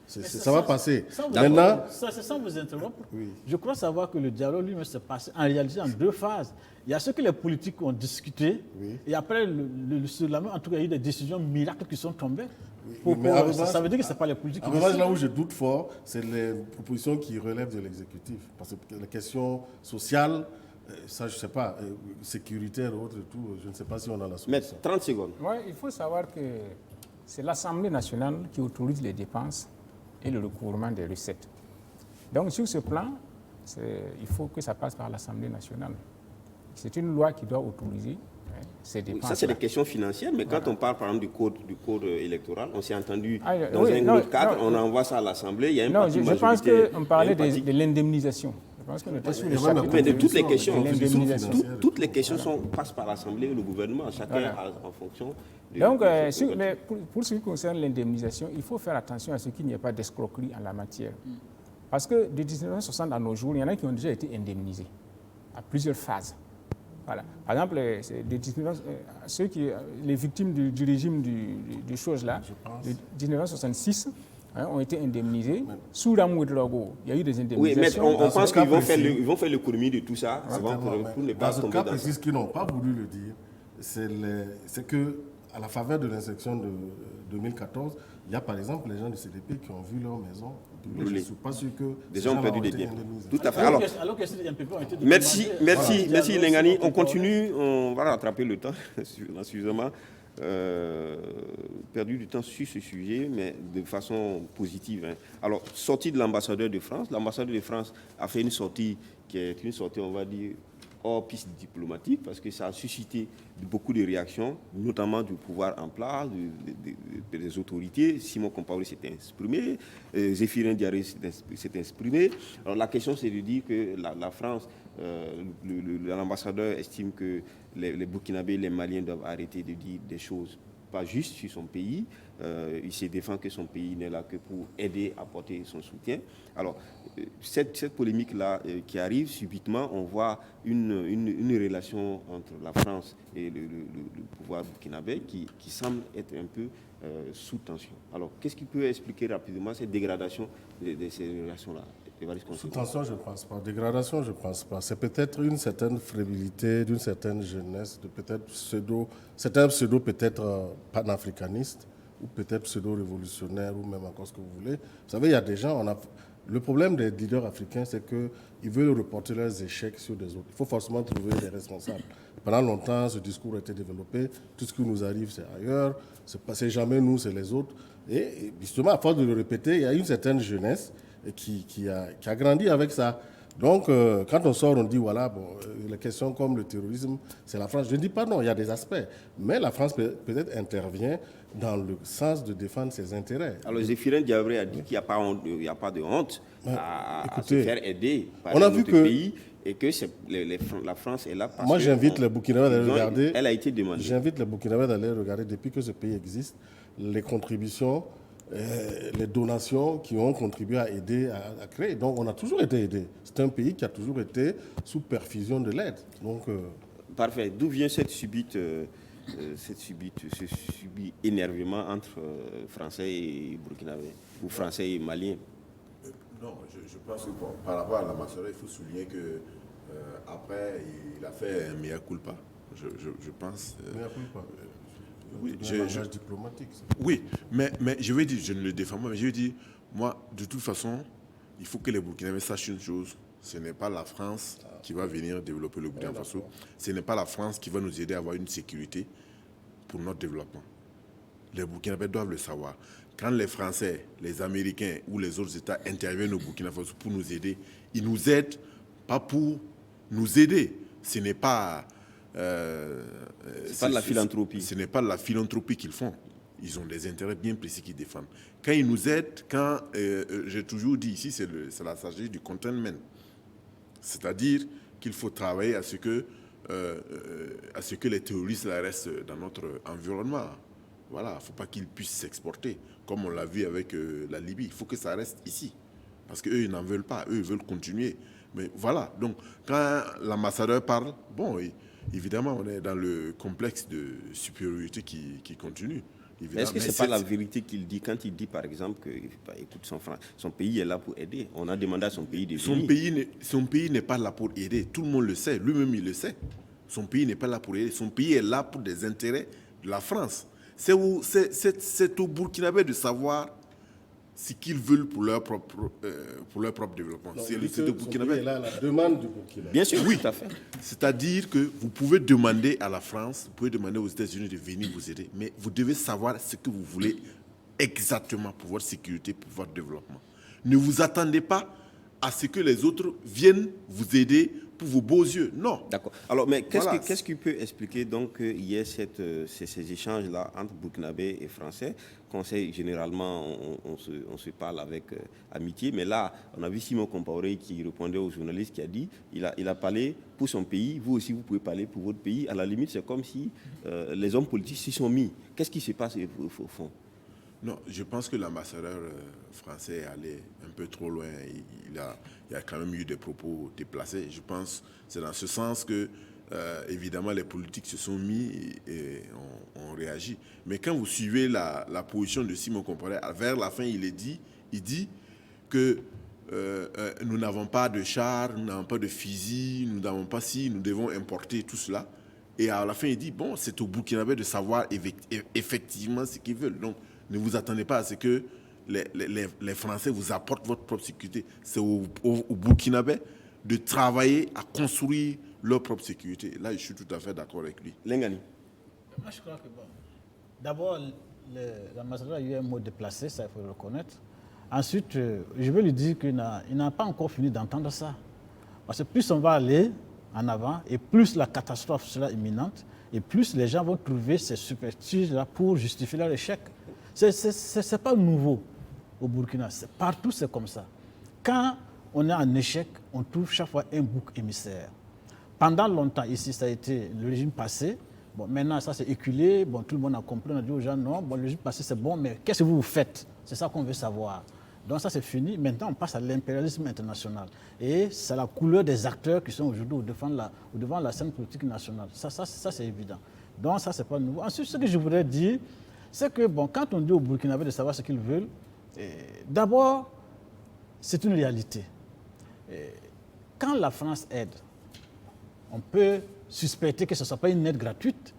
ça va passer. Maintenant, sans vous interrompre, oui. Je crois savoir que le dialogue lui-même s'est passé en réalité en deux phases. Il y a ce que les politiques ont discuté, oui. Et après, sur la main, en tout cas, il y a eu des décisions miracles qui sont tombées. Ça veut dire que ce n'est pas les politiques qui décident. Là où je doute fort, c'est les propositions qui relèvent de l'exécutif. Parce que les questions sociales, ça, je ne sais pas, sécuritaire ou autre, tout, je ne sais pas si on a la solution. Mais 30 secondes. Oui, il faut savoir que c'est l'Assemblée nationale qui autorise les dépenses et le recouvrement des recettes. Donc, sur ce plan, il faut que ça passe par l'Assemblée nationale. C'est une loi qui doit autoriser ces dépenses. Ça, c'est des questions financières, mais quand on parle, par exemple, du code électoral, on s'est entendu dans un autre cadre, on envoie ça à l'Assemblée, il y a une partie je pense qu'on parlait de l'indemnisation. Je pense qu'on était sur le chapitre. Mais de toutes les questions, toutes les questions passent par l'Assemblée et le gouvernement, chacun en fonction. Donc, pour ce qui concerne l'indemnisation, il faut faire attention à ce qu'il n'y ait pas d'escroquerie en la matière. Parce que de 1960 à nos jours, il y en a qui ont déjà été indemnisés à plusieurs phases. Voilà. Par exemple, les victimes du régime du chose-là, de 1966, ont été indemnisés. Sous la Ouedraogo, il y a eu des indemnisations. Oui, mais on pense qu'ils vont faire l'économie de tout ça pour ne pas tomber dans ça. Dans ce cas précis, ce qu'ils n'ont pas voulu le dire, c'est qu'à la faveur de l'insurrection de 2014, il y a par exemple les gens du CDP qui ont vu leur maison. Je ne suis pas sûr que des gens ont perdu des biens. Tout à fait. Alors que les MPP ont été merci Lengani. On continue, on va rattraper le temps, suffisamment perdu du temps sur ce sujet, mais de façon positive. Alors, sortie de l'ambassadeur de France, l'ambassadeur de France a fait une sortie qui est une sortie, on va dire, hors piste diplomatique, parce que ça a suscité beaucoup de réactions, notamment du pouvoir en place, des autorités. Simon Compaoré s'est exprimé, Zéphirin Diaré s'est exprimé. Alors la question, c'est de dire que la France, l'ambassadeur estime que les Burkinabés, les Maliens doivent arrêter de dire des choses pas justes sur son pays. Il se défend que son pays n'est là que pour aider, apporter son soutien. Alors, cette polémique-là qui arrive subitement, on voit une relation entre la France et le pouvoir burkinabé qui semble être un peu sous tension. Alors, qu'est-ce qui peut expliquer rapidement cette dégradation de ces relations-là? Sous tension, je ne pense pas. Dégradation, je ne pense pas. C'est peut-être une certaine fébrilité, d'une certaine jeunesse, de peut-être certains pseudo peut-être panafricanistes, ou peut-être pseudo-révolutionnaires, ou même encore ce que vous voulez. Vous savez, il y a des gens, le problème des leaders africains, c'est qu'ils veulent reporter leurs échecs sur des autres. Il faut forcément trouver des responsables. pendant longtemps, ce discours a été développé. Tout ce qui nous arrive, c'est ailleurs. C'est jamais nous, c'est les autres. Et justement, à force de le répéter, il y a une certaine jeunesse qui a grandi avec ça. Donc, quand on sort, on dit, voilà, bon, les questions comme le terrorisme, c'est la France. Je ne dis pas non, il y a des aspects. Mais la France peut-être intervient dans le sens de défendre ses intérêts. Alors, Zéphirin Diabré a dit qu'il n'y a pas de honte à se faire aider par on a un vu autre que pays et que la France est là parce moi, que j'invite les Burkinabés à aller regarder. Elle a été demandée. J'invite les Burkinabés à aller regarder depuis que ce pays existe, les contributions, les donations qui ont contribué à aider à créer. Donc, on a toujours été aidé. C'est un pays qui a toujours été sous perfusion de l'aide. Donc, parfait. D'où vient ce subit énervement entre Français et Burkinabés, ou Français et Maliens? Non, je pense que par rapport à l'ambassadeur, il faut souligner que après, il a fait un mea culpa, je pense. mea culpa. Oui, diplomatique. Oui, mais je veux dire, je ne le défends pas, mais je veux dire, moi, de toute façon, il faut que les Burkinabés sachent une chose. Ce n'est pas la France qui va venir développer le Burkina Faso. Ce n'est pas la France qui va nous aider à avoir une sécurité pour notre développement. Les Burkinabés doivent le savoir. Quand les Français, les Américains ou les autres États interviennent au Burkina Faso pour nous aider, ils nous aident pas pour nous aider. Ce n'est pas... c'est pas de la philanthropie. Ce n'est pas de la philanthropie qu'ils font. Ils ont des intérêts bien précis qu'ils défendent. Quand ils nous aident, j'ai toujours dit ici, c'est la stratégie du containment. C'est-à-dire qu'il faut travailler à ce que les terroristes restent dans notre environnement. Voilà, il ne faut pas qu'ils puissent s'exporter, comme on l'a vu avec la Libye. Il faut que ça reste ici, parce qu'eux, ils n'en veulent pas. Eux, ils veulent continuer. Mais voilà, donc quand l'ambassadeur parle, bon, évidemment, on est dans le complexe de supériorité qui continue. Est-ce que ce n'est pas la vérité qu'il dit quand il dit, par exemple, que écoute, son pays est là pour aider? On a demandé à son pays de venir. Son pays n'est pas là pour aider. Tout le monde le sait. Lui-même, il le sait. Son pays n'est pas là pour aider. Son pays est là pour des intérêts de la France. C'est au Burkinabé de savoir ce qu'ils veulent pour leur propre développement. C'est le Burkinabé. Là, la demande du Burkina. Bien sûr, oui. Tout à fait. C'est-à-dire que vous pouvez demander à la France, vous pouvez demander aux États-Unis de venir vous aider, mais vous devez savoir ce que vous voulez exactement pour votre sécurité, pour votre développement. Ne vous attendez pas à ce que les autres viennent vous aider pour vos beaux yeux. Non. D'accord. Alors, mais Voilà. qu'est-ce qui peut expliquer donc qu'il y ait ces échanges-là entre Burkinabés et Français? Qu'on sait, généralement, on se parle avec amitié, mais là, on a vu Simon Compaoré qui répondait aux journalistes, qui a dit, il a parlé pour son pays, vous aussi, vous pouvez parler pour votre pays. À la limite, c'est comme si les hommes politiques s'y sont mis. Qu'est-ce qui se passe au fond? Non, je pense que l'ambassadeur français est allé un peu trop loin. Il y a quand même eu des propos déplacés. Je pense que c'est dans ce sens que, évidemment, les politiques se sont mis et ont réagi. Mais quand vous suivez la position de Simon Compaoré, vers la fin, il dit que nous n'avons pas de chars, nous n'avons pas de fusils, nous n'avons pas ci, nous devons importer tout cela. Et à la fin, il dit, bon, c'est au Burkinabé de savoir effectivement ce qu'ils veulent. Donc, ne vous attendez pas à ce que les Français vous apportent votre propre sécurité. C'est au Burkinabé de travailler à construire leur propre sécurité. Là, je suis tout à fait d'accord avec lui. Lengani. Moi, je crois que, bon, d'abord, l'ambassadeur a eu un mot déplacé, ça il faut le reconnaître. Ensuite, je veux lui dire qu'il n'a pas encore fini d'entendre ça. Parce que plus on va aller en avant, et plus la catastrophe sera imminente, et plus les gens vont trouver ces subterfuges-là pour justifier leur échec. Ce n'est pas nouveau au Burkina. Partout, c'est comme ça. Quand on est en échec, on trouve chaque fois un bouc émissaire. Pendant longtemps, ici, ça a été le régime passé. Bon, maintenant, ça s'est éculé. Bon, tout le monde a compris. On a dit aux gens, non, bon, le régime passé, c'est bon, mais qu'est-ce que vous faites? C'est ça qu'on veut savoir. Donc ça, c'est fini. Maintenant, on passe à l'impérialisme international. Et c'est la couleur des acteurs qui sont aujourd'hui devant la scène politique nationale. Ça c'est évident. Donc ça, c'est pas nouveau. Ensuite, ce que je voudrais dire, c'est que, bon, quand on dit aux Burkinabés de savoir ce qu'ils veulent, d'abord, c'est une réalité. Quand la France aide, on peut suspecter que ce ne soit pas une aide gratuite,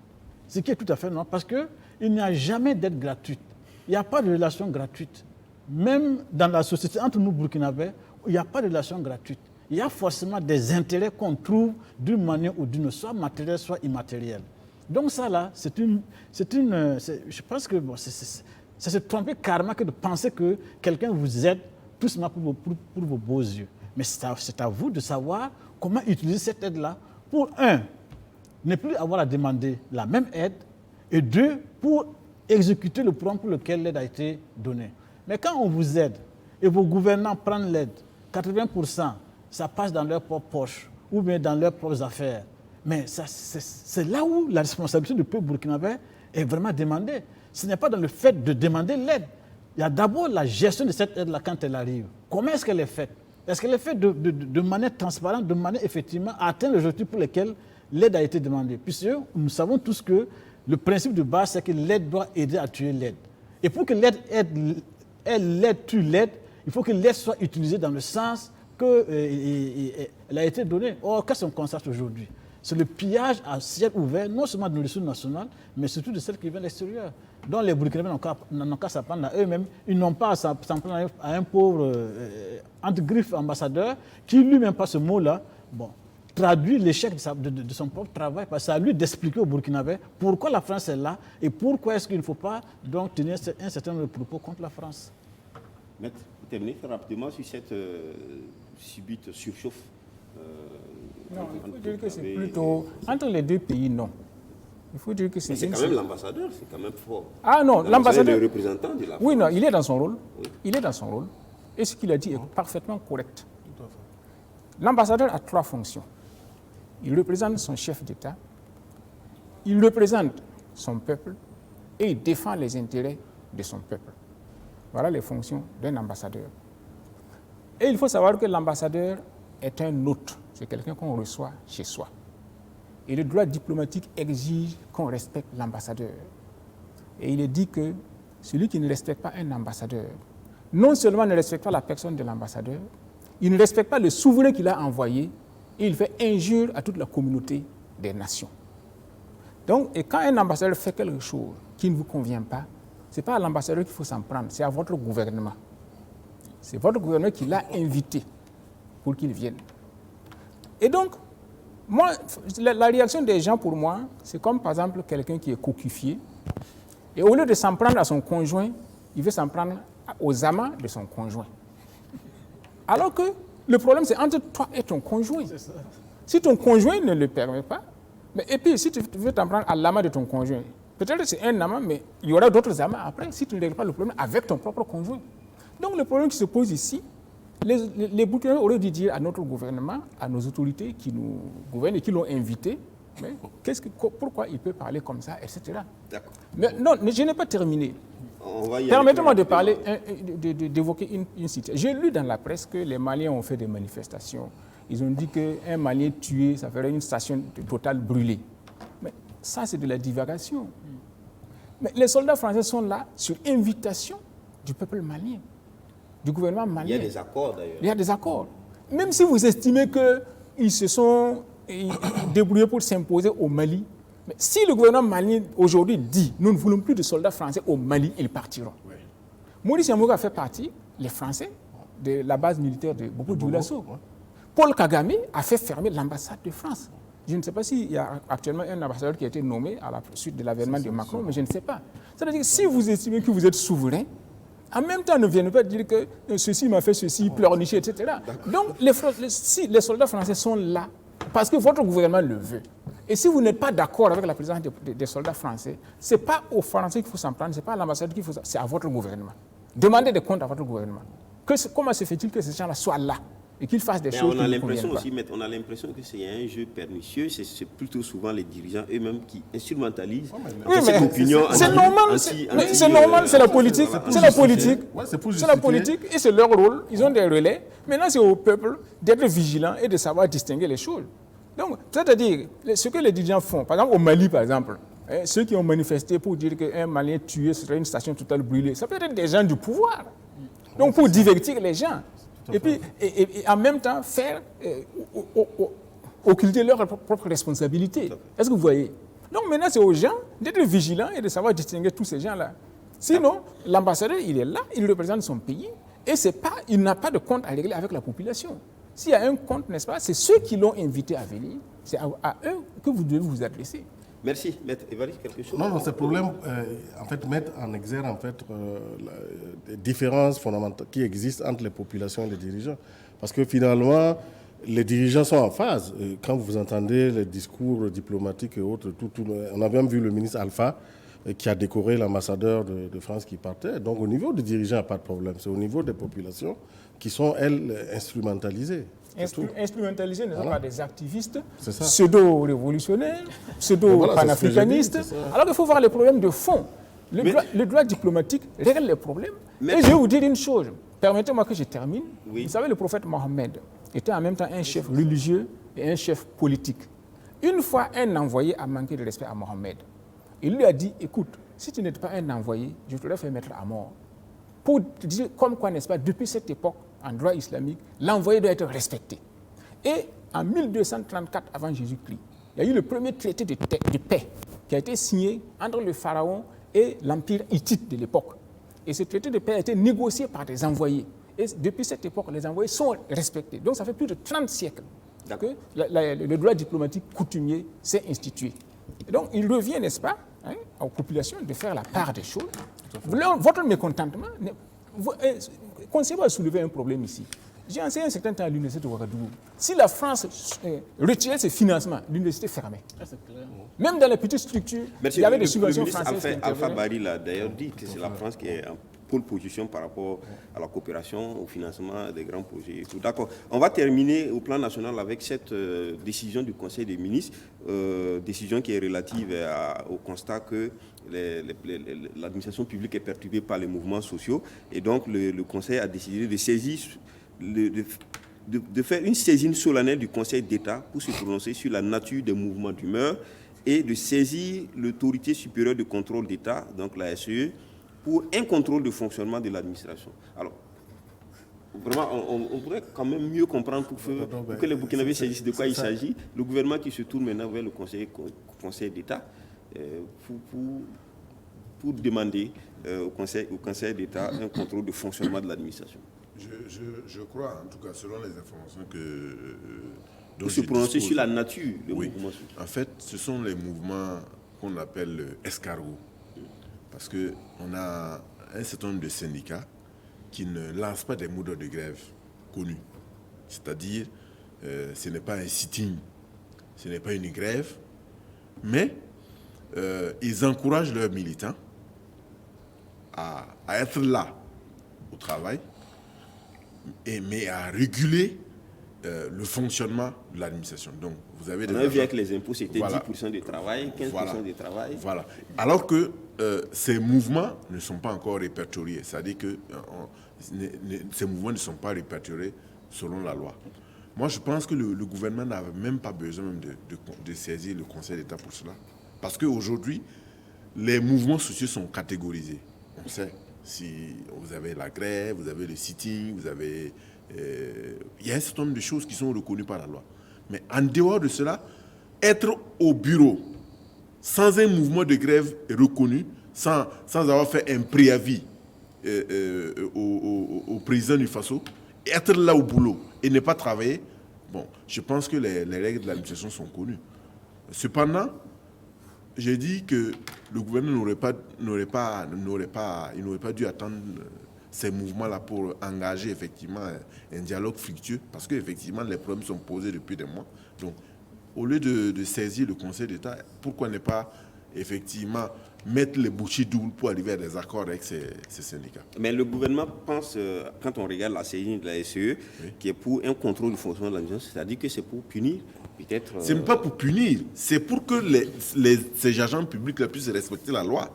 ce qui est tout à fait normal, parce qu'il n'y a jamais d'aide gratuite. Il n'y a pas de relation gratuite. Même dans la société, entre nous Burkinabés, il n'y a pas de relation gratuite. il y a forcément des intérêts qu'on trouve d'une manière ou d'une autre, soit matérielle, soit immatérielle. Donc ça là, je pense que c'est se tromper carrément que de penser que quelqu'un vous aide tout simplement pour vos beaux yeux. Mais c'est à vous de savoir comment utiliser cette aide-là pour, un, ne plus avoir à demander la même aide, et deux, pour exécuter le programme pour lequel l'aide a été donnée. Mais quand on vous aide et vos gouvernants prennent l'aide, 80%, ça passe dans leur propre poche ou bien dans leurs propres affaires. Mais c'est là où la responsabilité du peuple burkinabé est vraiment demandée. Ce n'est pas dans le fait de demander l'aide. Il y a d'abord la gestion de cette aide-là quand elle arrive. Comment est-ce qu'elle est faite? Est-ce qu'elle est faite de manière transparente, de manière effectivement à atteindre les objectifs pour lesquels l'aide a été demandée? Puisque nous savons tous que le principe de base, c'est que l'aide doit aider à tuer l'aide. Et pour que l'aide tue l'aide, il faut que l'aide soit utilisée dans le sens qu'elle a été donnée. Or, qu'est-ce qu'on constate aujourd'hui? C'est le pillage à ciel ouvert, non seulement de nos ressources nationales, mais surtout de celles qui viennent de l'extérieur. Donc les Burkinabés n'ont qu'à s'en prendre à eux-mêmes. Ils n'ont pas à s'en prendre à un pauvre entre griffes ambassadeur qui lui-même pas ce mot-là. Bon, traduit l'échec de son propre travail, parce que c'est à lui d'expliquer aux Burkinabés pourquoi la France est là et pourquoi est-ce qu'il ne faut pas donc tenir un certain nombre de propos contre la France. Maître, pour terminer très rapidement sur cette subite surchauffe. Non, il faut dire que c'est plutôt... Entre les deux pays, non. Il faut dire que c'est... Mais c'est quand même l'ambassadeur, c'est quand même fort. Ah non, l'ambassadeur... est le représentant de la France. Oui, non, il est dans son rôle. Oui. Il est dans son rôle. Et ce qu'il a dit est parfaitement correct. L'ambassadeur a 3 fonctions. Il représente son chef d'État, il représente son peuple et il défend les intérêts de son peuple. Voilà les fonctions d'un ambassadeur. Et il faut savoir que l'ambassadeur est un hôte. C'est quelqu'un qu'on reçoit chez soi. Et le droit diplomatique exige qu'on respecte l'ambassadeur. Et il est dit que celui qui ne respecte pas un ambassadeur, non seulement ne respecte pas la personne de l'ambassadeur, il ne respecte pas le souverain qu'il a envoyé et il fait injure à toute la communauté des nations. Donc, et quand un ambassadeur fait quelque chose qui ne vous convient pas, ce n'est pas à l'ambassadeur qu'il faut s'en prendre, c'est à votre gouvernement. C'est votre gouvernement qui l'a invité pour qu'il vienne. Et donc, moi, la réaction des gens pour moi, c'est comme par exemple quelqu'un qui est cocufié et au lieu de s'en prendre à son conjoint, il veut s'en prendre aux amants de son conjoint. Alors que le problème, c'est entre toi et ton conjoint. Si ton conjoint ne le permet pas, et puis si tu veux t'en prendre à l'amant de ton conjoint, peut-être que c'est un amant, mais il y aura d'autres amants après si tu ne règles pas le problème avec ton propre conjoint. Donc le problème qui se pose ici, les Burkinabés auraient dû dire à notre gouvernement, à nos autorités qui nous gouvernent et qui l'ont invité, mais pourquoi il peut parler comme ça, etc. D'accord. Mais non, je n'ai pas terminé. Permettez-moi de parler, d'évoquer une situation. J'ai lu dans la presse que les Maliens ont fait des manifestations. Ils ont dit qu'un Malien tué, ça ferait une station totale brûlée. Mais ça, c'est de la divagation. Mais les soldats français sont là sur invitation du peuple malien, du gouvernement malien. Il y a des accords d'ailleurs. Il y a des accords. Même si vous estimez qu'ils se sont débrouillés pour s'imposer au Mali, mais si le gouvernement malien aujourd'hui dit « nous ne voulons plus de soldats français au Mali », ils partiront. Oui. Maurice Yamoura fait partie, les Français, de la base militaire de Bobo-Dioulasso. Oui. Paul Kagame a fait fermer l'ambassade de France. Je ne sais pas s'il y a actuellement un ambassadeur qui a été nommé à la suite de l'avènement de Macron, mais je ne sais pas. C'est-à-dire que si vous estimez que vous êtes souverain, en même temps, ne viennent pas dire que ceci m'a fait ceci, pleurnicher, etc. Donc, les soldats français sont là parce que votre gouvernement le veut. Et si vous n'êtes pas d'accord avec la présence des soldats français, ce n'est pas aux Français qu'il faut s'en prendre, ce n'est pas à l'ambassade qu'il faut s'en prendre, c'est à votre gouvernement. Demandez des comptes à votre gouvernement. Comment se fait-il que ces gens-là soient là et qu'ils fassent des choses qui ne conviennent pas? On a l'impression que c'est un jeu pernicieux, c'est plutôt souvent les dirigeants eux-mêmes qui instrumentalisent cette opinion. C'est normal, c'est normal, c'est la politique. C'est la politique. C'est la politique et c'est leur rôle. Ils ont des relais. Maintenant, c'est au peuple d'être vigilant et de savoir distinguer les choses. Donc, c'est-à-dire, ce que les dirigeants font, par exemple au Mali, par exemple, ceux qui ont manifesté pour dire qu'un Malien tué serait une station totale brûlée, ça peut être des gens du pouvoir. Donc, pour divertir les gens. Et puis, et en même temps, faire occulter leur propre responsabilité. Est-ce que vous voyez? Donc, maintenant, c'est aux gens d'être vigilants et de savoir distinguer tous ces gens-là. Sinon, l'ambassadeur, il est là, il représente son pays, et il n'a pas de compte à régler avec la population. S'il y a un compte, n'est-ce pas, c'est ceux qui l'ont invité à venir, c'est à eux que vous devez vous adresser. Merci. Maître Évariste, quelque chose? Non, ce problème, en fait, mettre en exergue les différences fondamentales qui existent entre les populations et les dirigeants. Parce que finalement, les dirigeants sont en phase. Quand vous entendez les discours diplomatiques et autres, on a même vu le ministre Alpha qui a décoré l'ambassadeur de France qui partait. Donc au niveau des dirigeants, il n'y a pas de problème. C'est au niveau des populations qui sont, elles, instrumentalisées. Instrumentalisés ne sont pas des activistes ça. pseudo-révolutionnaires, pseudo-panafricanistes. Alors qu'il faut voir les problèmes de fond. Le droit diplomatique règle les problèmes. Et je vais vous dire une chose. Permettez-moi que je termine. Oui. Vous savez, le prophète Mohammed était en même temps un chef religieux et un chef politique. Une fois, un envoyé a manqué de respect à Mohammed. Il lui a dit, écoute, si tu n'es pas un envoyé, je t'aurais fait mettre à mort. Pour dire comme quoi, n'est-ce pas, depuis cette époque, en droit islamique, l'envoyé doit être respecté. Et en 1234 avant Jésus-Christ, il y a eu le premier traité de paix qui a été signé entre le pharaon et l'empire hittite de l'époque. Et ce traité de paix a été négocié par des envoyés. Et depuis cette époque, les envoyés sont respectés. Donc ça fait plus de 30 siècles que le droit diplomatique coutumier s'est institué. Et donc il revient, n'est-ce pas, aux populations de faire la part des choses. Votre mécontentement, Conseil va soulever un problème ici. J'ai enseigné un certain temps à l'université de Ouagadougou. Si la France retirait ses financements, l'université fermait. Même dans les petites structures, il y avait des subventions françaises. Alpha Barry l'a d'ailleurs dit que c'est la France qui est en pôle position par rapport à la coopération, au financement des grands projets. D'accord. On va terminer au plan national avec cette décision du Conseil des ministres, décision qui est relative au constat que l'administration publique est perturbée par les mouvements sociaux. Et donc, le Conseil a décidé de saisir, de faire une saisine solennelle du Conseil d'État pour se prononcer sur la nature des mouvements d'humeur et de saisir l'autorité supérieure de contrôle d'État, donc la SE, pour un contrôle de fonctionnement de l'administration. Alors, vraiment, on pourrait quand même mieux comprendre pour que les Burkinabés saisissent de quoi il s'agit. Le gouvernement qui se tourne maintenant vers le Conseil d'État pour demander au Conseil d'État un contrôle de fonctionnement de l'administration. Je crois, en tout cas, selon les informations pour se prononcer sur la nature des mouvements. En fait, ce sont les mouvements qu'on appelle escargots. Parce qu'on a un certain nombre de syndicats qui ne lancent pas des mots de grève connus. C'est-à-dire, ce n'est pas un sit-in, ce n'est pas une grève, mais ils encouragent leurs militants à être là au travail, mais à réguler le fonctionnement de l'administration. Donc, vous avez on a vu avec les impôts, c'était 10% de travail, 15% de travail. Voilà. Alors que ces mouvements ne sont pas encore répertoriés. C'est-à-dire que ces mouvements ne sont pas répertoriés selon la loi. Moi, je pense que le gouvernement n'a même pas besoin de saisir le Conseil d'État pour cela. Parce qu'aujourd'hui, les mouvements sociaux sont catégorisés. On sait, si vous avez la grève, vous avez le sitting, vous avez... il y a un certain nombre de choses qui sont reconnues par la loi. Mais en dehors de cela, être au bureau sans un mouvement de grève reconnu, sans avoir fait un préavis au président du Faso, être là au boulot et ne pas travailler, bon, je pense que les règles de l'administration sont connues. Cependant, j'ai dit que le gouvernement n'aurait pas dû attendre ces mouvements-là pour engager effectivement un dialogue fructueux, parce qu'effectivement les problèmes sont posés depuis des mois. Donc, au lieu de saisir le Conseil d'État, pourquoi ne pas effectivement mettre les bouchées doubles pour arriver à des accords avec ces syndicats? Mais le gouvernement pense, quand on regarde la saisine de la SE, qui est pour un contrôle du fonctionnement de l'administration, c'est-à-dire que c'est pour punir peut-être... Ce n'est pas pour punir, c'est pour que ces agents publics puissent respecter la loi.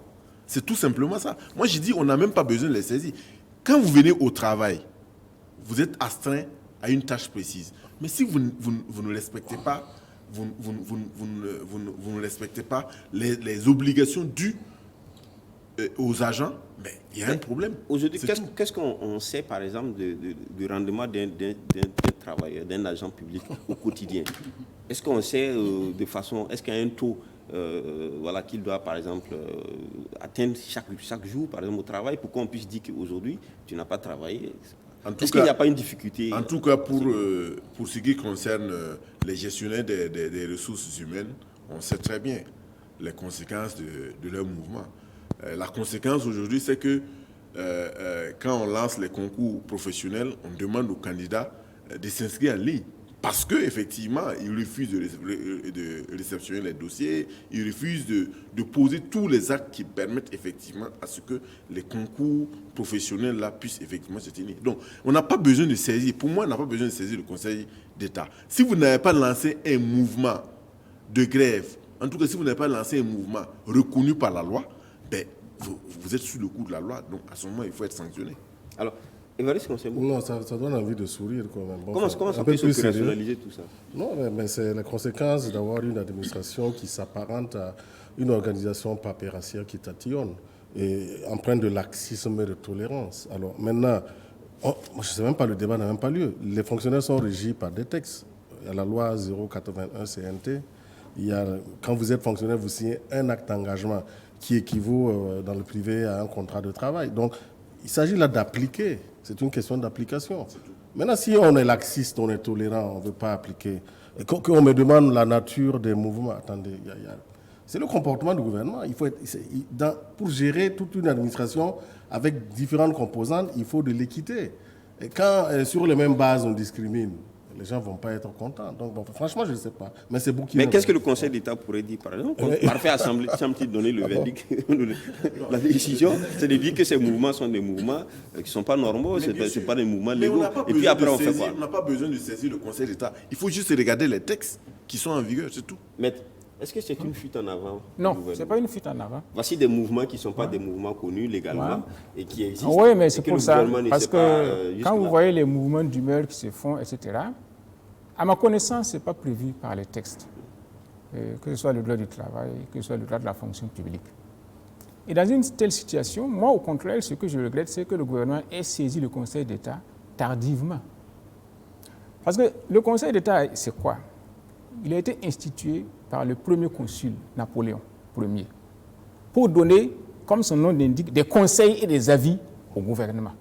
C'est tout simplement ça. Moi, je dis, on n'a même pas besoin de les saisir. Quand vous venez au travail, vous êtes astreint à une tâche précise. Mais si vous ne respectez pas, vous ne respectez pas les obligations dues aux agents, mais il y a un problème. Aujourd'hui, qu'est-ce qu'on sait, par exemple, du rendement d'un travailleur, d'un agent public au quotidien? Est-ce qu'on sait de façon... Est-ce qu'il y a un taux qu'il doit, par exemple, atteindre chaque jour, par exemple, au travail, pour qu'on puisse dire qu'aujourd'hui, tu n'as pas travaillé? Est-ce qu'il n'y a pas une difficulté? En tout cas, pour ce qui concerne les gestionnaires des ressources humaines, on sait très bien les conséquences de leur mouvement. La conséquence aujourd'hui, c'est que quand on lance les concours professionnels, on demande aux candidats de s'inscrire en ligne. Parce qu'effectivement, ils refusent de réceptionner les dossiers, ils refusent de poser tous les actes qui permettent effectivement à ce que les concours professionnels là puissent effectivement se tenir. Donc, on n'a pas besoin de saisir, pour moi, on n'a pas besoin de saisir le Conseil d'État. Si vous n'avez pas lancé un mouvement de grève, en tout cas, si vous n'avez pas lancé un mouvement reconnu par la loi, ben, vous êtes sous le coup de la loi. Donc, à ce moment, il faut être sanctionné. Alors, Évariste Conseil-Bou. Non, ça donne envie de sourire quand même. Bon, comment ça peut se rationaliser tout ça? Non, mais c'est la conséquence d'avoir une administration qui s'apparente à une organisation papérassière qui tatillonne et empreinte de laxisme et de tolérance. Alors maintenant, je ne sais même pas, le débat n'a même pas lieu. Les fonctionnaires sont régis par des textes. Il y a la loi 081 CNT. Quand vous êtes fonctionnaire, vous signez un acte d'engagement qui équivaut dans le privé à un contrat de travail. Donc, il s'agit là d'appliquer. C'est une question d'application. Maintenant, si on est laxiste, on est tolérant, on ne veut pas appliquer, qu'on me demande la nature des mouvements, attendez, c'est le comportement du gouvernement. Il faut pour gérer toute une administration avec différentes composantes, il faut de l'équité. Et quand sur les mêmes bases on discrimine, les gens ne vont pas être contents. Donc, bon, franchement, je ne sais pas. Mais c'est beaucoup. Mais qu'est-ce que le Conseil d'État pourrait dire, par exemple? Parfait, Assemblée, semble-t-il donner le verdict. La décision, c'est de dire que ces mouvements sont des mouvements qui ne sont pas normaux, ce ne pas des mouvements légaux. Et puis après, on fait quoi? On n'a pas besoin de saisir le Conseil d'État. Il faut juste regarder les textes qui sont en vigueur, c'est tout. Mais est-ce que c'est une fuite en avant? Non, ce n'est pas une fuite en avant. Voici des mouvements qui ne sont pas des mouvements connus légalement et qui existent. Oui, mais c'est pour ça. Parce que quand vous voyez les mouvements d'humeur qui se font, etc., à ma connaissance, ce n'est pas prévu par les textes, que ce soit le droit du travail, que ce soit le droit de la fonction publique. Et dans une telle situation, moi, au contraire, ce que je regrette, c'est que le gouvernement ait saisi le Conseil d'État tardivement. Parce que le Conseil d'État, c'est quoi? Il a été institué par le premier consul, Napoléon Ier, pour donner, comme son nom l'indique, des conseils et des avis au gouvernement.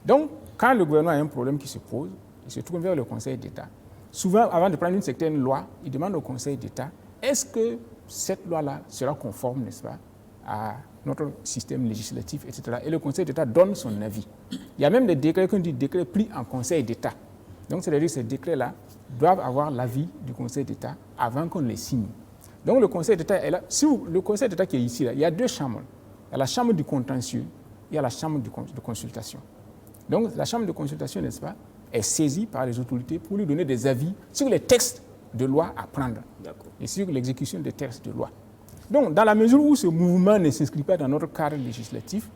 Donc, quand le gouvernement a un problème qui se pose, il se tourne vers le Conseil d'État. Souvent, avant de prendre une certaine loi, il demande au Conseil d'État, est-ce que cette loi-là sera conforme, n'est-ce pas, à notre système législatif, etc. Et le Conseil d'État donne son avis. Il y a même des décrets qu'on dit décrets pris en Conseil d'État. Donc, c'est-à-dire que ces décrets-là doivent avoir l'avis du Conseil d'État avant qu'on les signe. Donc, le Conseil d'État est là. Si le Conseil d'État qui est ici, là, il y a deux chambres. Il y a la chambre du contentieux, il y a la chambre de consultation. Donc, la chambre de consultation, n'est-ce pas, est saisie par les autorités pour lui donner des avis sur les textes de loi à prendre et sur l'exécution des textes de loi. Donc, dans la mesure où ce mouvement ne s'inscrit pas dans notre cadre législatif,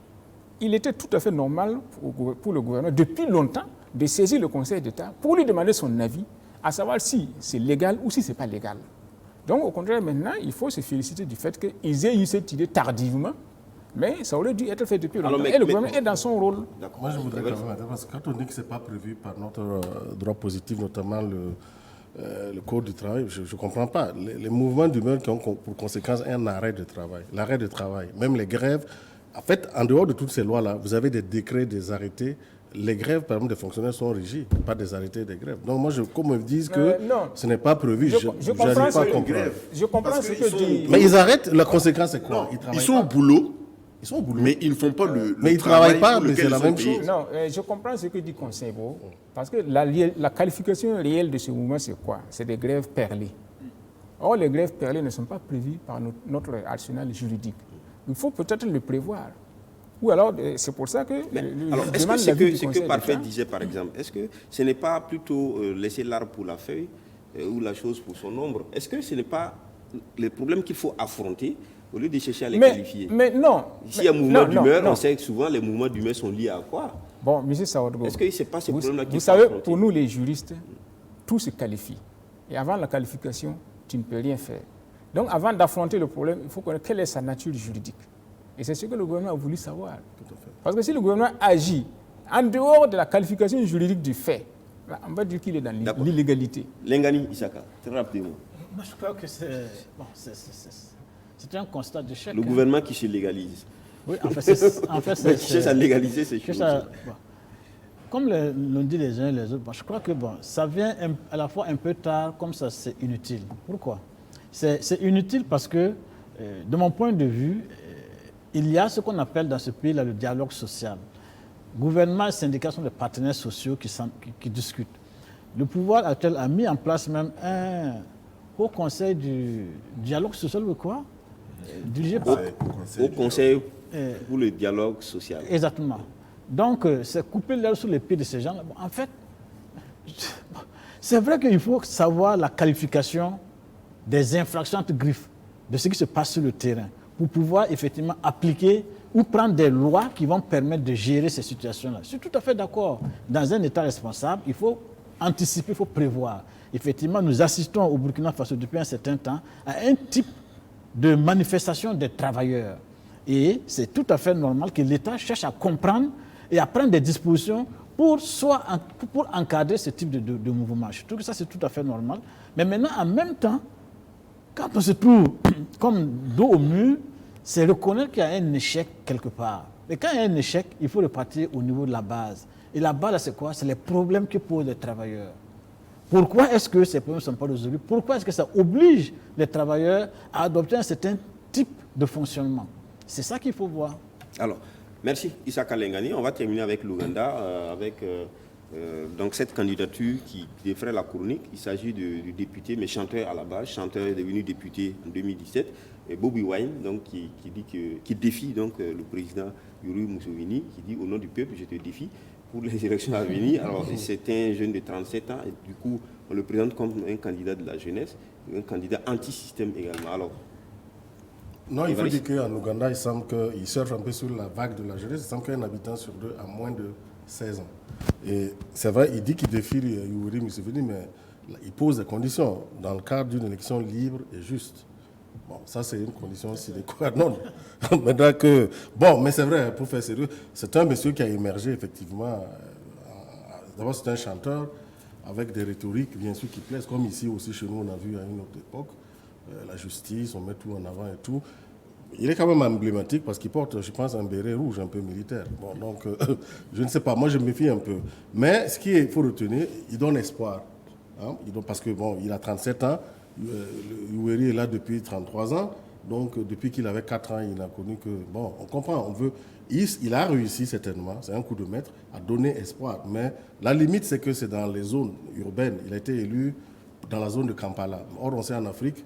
il était tout à fait normal pour le gouvernement, depuis longtemps, de saisir le Conseil d'État pour lui demander son avis, à savoir si c'est légal ou si ce n'est pas légal. Donc, au contraire, maintenant, il faut se féliciter du fait qu'ils aient eu cette idée tardivement, mais ça aurait dû être fait depuis longtemps. Et le gouvernement est dans son rôle. Moi, je voudrais quand même, parce que quand on dit que ce n'est pas prévu par notre droit positif, notamment le Code du travail, je ne comprends pas. Les mouvements d'humeur qui ont pour conséquence un arrêt de travail, l'arrêt de travail, même les grèves. En fait, en dehors de toutes ces lois-là, vous avez des décrets, des arrêtés. Les grèves, par exemple, des fonctionnaires sont régies, pas des arrêtés des grèves. Donc moi, comme ils me disent que ce n'est pas prévu, je n'arrive pas à comprendre. Je comprends ce que dit. Mais ils arrêtent, la conséquence c'est quoi? Ils sont au boulot. Ils sont au boulot. Mais ils ne font pas le mais ils ne travaillent pas, mais c'est la même chose. Non, je comprends ce que dit Conseil-Bou, parce que la qualification réelle de ce mouvement, c'est quoi? C'est des grèves perlées. Or, les grèves perlées ne sont pas prévues par notre arsenal juridique. Il faut peut-être le prévoir. Ou alors, c'est pour ça que... alors, est-ce que ce que Parfait disait, par exemple, est-ce que ce n'est pas plutôt laisser l'arbre pour la feuille ou la chose pour son ombre? Est-ce que ce n'est pas le problème qu'il faut affronter au lieu de chercher à les qualifier? Mais non. S'il y a un mouvement d'humeur, on sait que souvent les mouvements d'humeur sont liés à quoi? Bon, M. Sawadgo, est-ce que ce n'est pas ce problème-là qu'il vous faut savez, affronter? pour nous les juristes, tout se qualifie. Et avant la qualification, tu ne peux rien faire. Donc avant d'affronter le problème, il faut connaître quelle est sa nature juridique. Et c'est ce que le gouvernement a voulu savoir. Parce que si le gouvernement agit en dehors de la qualification juridique du fait, là, on va dire qu'il est dans l'illégalité. Lengani Isaka, très rapidement. Moi, je crois que c'est un constat d'échec. Le gouvernement qui se légalise. Oui, en fait, c'est... qui cherche à légaliser ces choses. comme l'ont dit les uns et les autres, je crois que ça vient à la fois un peu tard, comme ça c'est inutile. Pourquoi? C'est inutile parce que, de mon point de vue, il y a ce qu'on appelle dans ce pays-là le dialogue social. Gouvernement et syndicats sont des partenaires sociaux qui discutent. Le pouvoir actuel a mis en place même un haut conseil du dialogue social ou quoi? Dirigé par... Au conseil pour le dialogue social. Exactement. Donc, c'est couper l'herbe sous les pieds de ces gens-là. Bon, en fait, c'est vrai qu'il faut savoir la qualification des infractions entre griffes, de ce qui se passe sur le terrain, pour pouvoir effectivement appliquer ou prendre des lois qui vont permettre de gérer ces situations-là. Je suis tout à fait d'accord. Dans un État responsable, il faut anticiper, il faut prévoir. Effectivement, nous assistons au Burkina Faso depuis un certain temps à un type de manifestation des travailleurs. Et c'est tout à fait normal que l'État cherche à comprendre et à prendre des dispositions pour encadrer ce type de mouvement. Je trouve que ça, c'est tout à fait normal. Mais maintenant, en même temps, quand on se trouve comme dos au mur, c'est reconnaître qu'il y a un échec quelque part. Et quand il y a un échec, il faut repartir au niveau de la base. Et la base, c'est quoi? C'est les problèmes que posent les travailleurs. Pourquoi est-ce que ces problèmes ne sont pas résolus? Pourquoi est-ce que ça oblige les travailleurs à adopter un certain type de fonctionnement? C'est ça qu'il faut voir. Alors, merci Issa Kalengani. On va terminer avec l'Ouganda, donc cette candidature qui défraie la chronique. Il s'agit du député, mais chanteur à la base, chanteur devenu député en 2017, et Bobi Wine, donc, qui défie donc, le président Yoweri Museveni, qui dit au nom du peuple, je te défie pour les élections à venir. Alors, c'est un jeune de 37 ans, et du coup, on le présente comme un candidat de la jeunesse, un candidat anti-système également. Alors, non, il faut dire qu'en Ouganda, il semble qu'il surfe un peu sur la vague de la jeunesse. Il semble qu'un habitant sur deux a moins de 16 ans. Et c'est vrai, il dit qu'il défie Yoweri Museveni, mais il pose des conditions dans le cadre d'une élection libre et juste. Bon, ça, c'est une condition sine qua non. Maintenant que, bon, mais c'est vrai, pour faire sérieux, c'est un monsieur qui a émergé, effectivement. D'abord, c'est un chanteur avec des rhétoriques, bien sûr, qui plaisent, comme ici aussi, chez nous, on a vu à une autre époque. La justice, on met tout en avant et tout. Il est quand même emblématique parce qu'il porte, je pense, un béret rouge un peu militaire. Bon, donc, je ne sais pas, moi je me méfie un peu. Mais ce qu'il faut retenir, il donne espoir. Hein? Parce que, bon, il a 37 ans, Yoweri est là depuis 33 ans, donc depuis qu'il avait 4 ans, il n'a connu que... Bon, on comprend, on veut... Il a réussi certainement, c'est un coup de maître, à donner espoir. Mais la limite, c'est que c'est dans les zones urbaines. Il a été élu dans la zone de Kampala. Or, on sait en Afrique,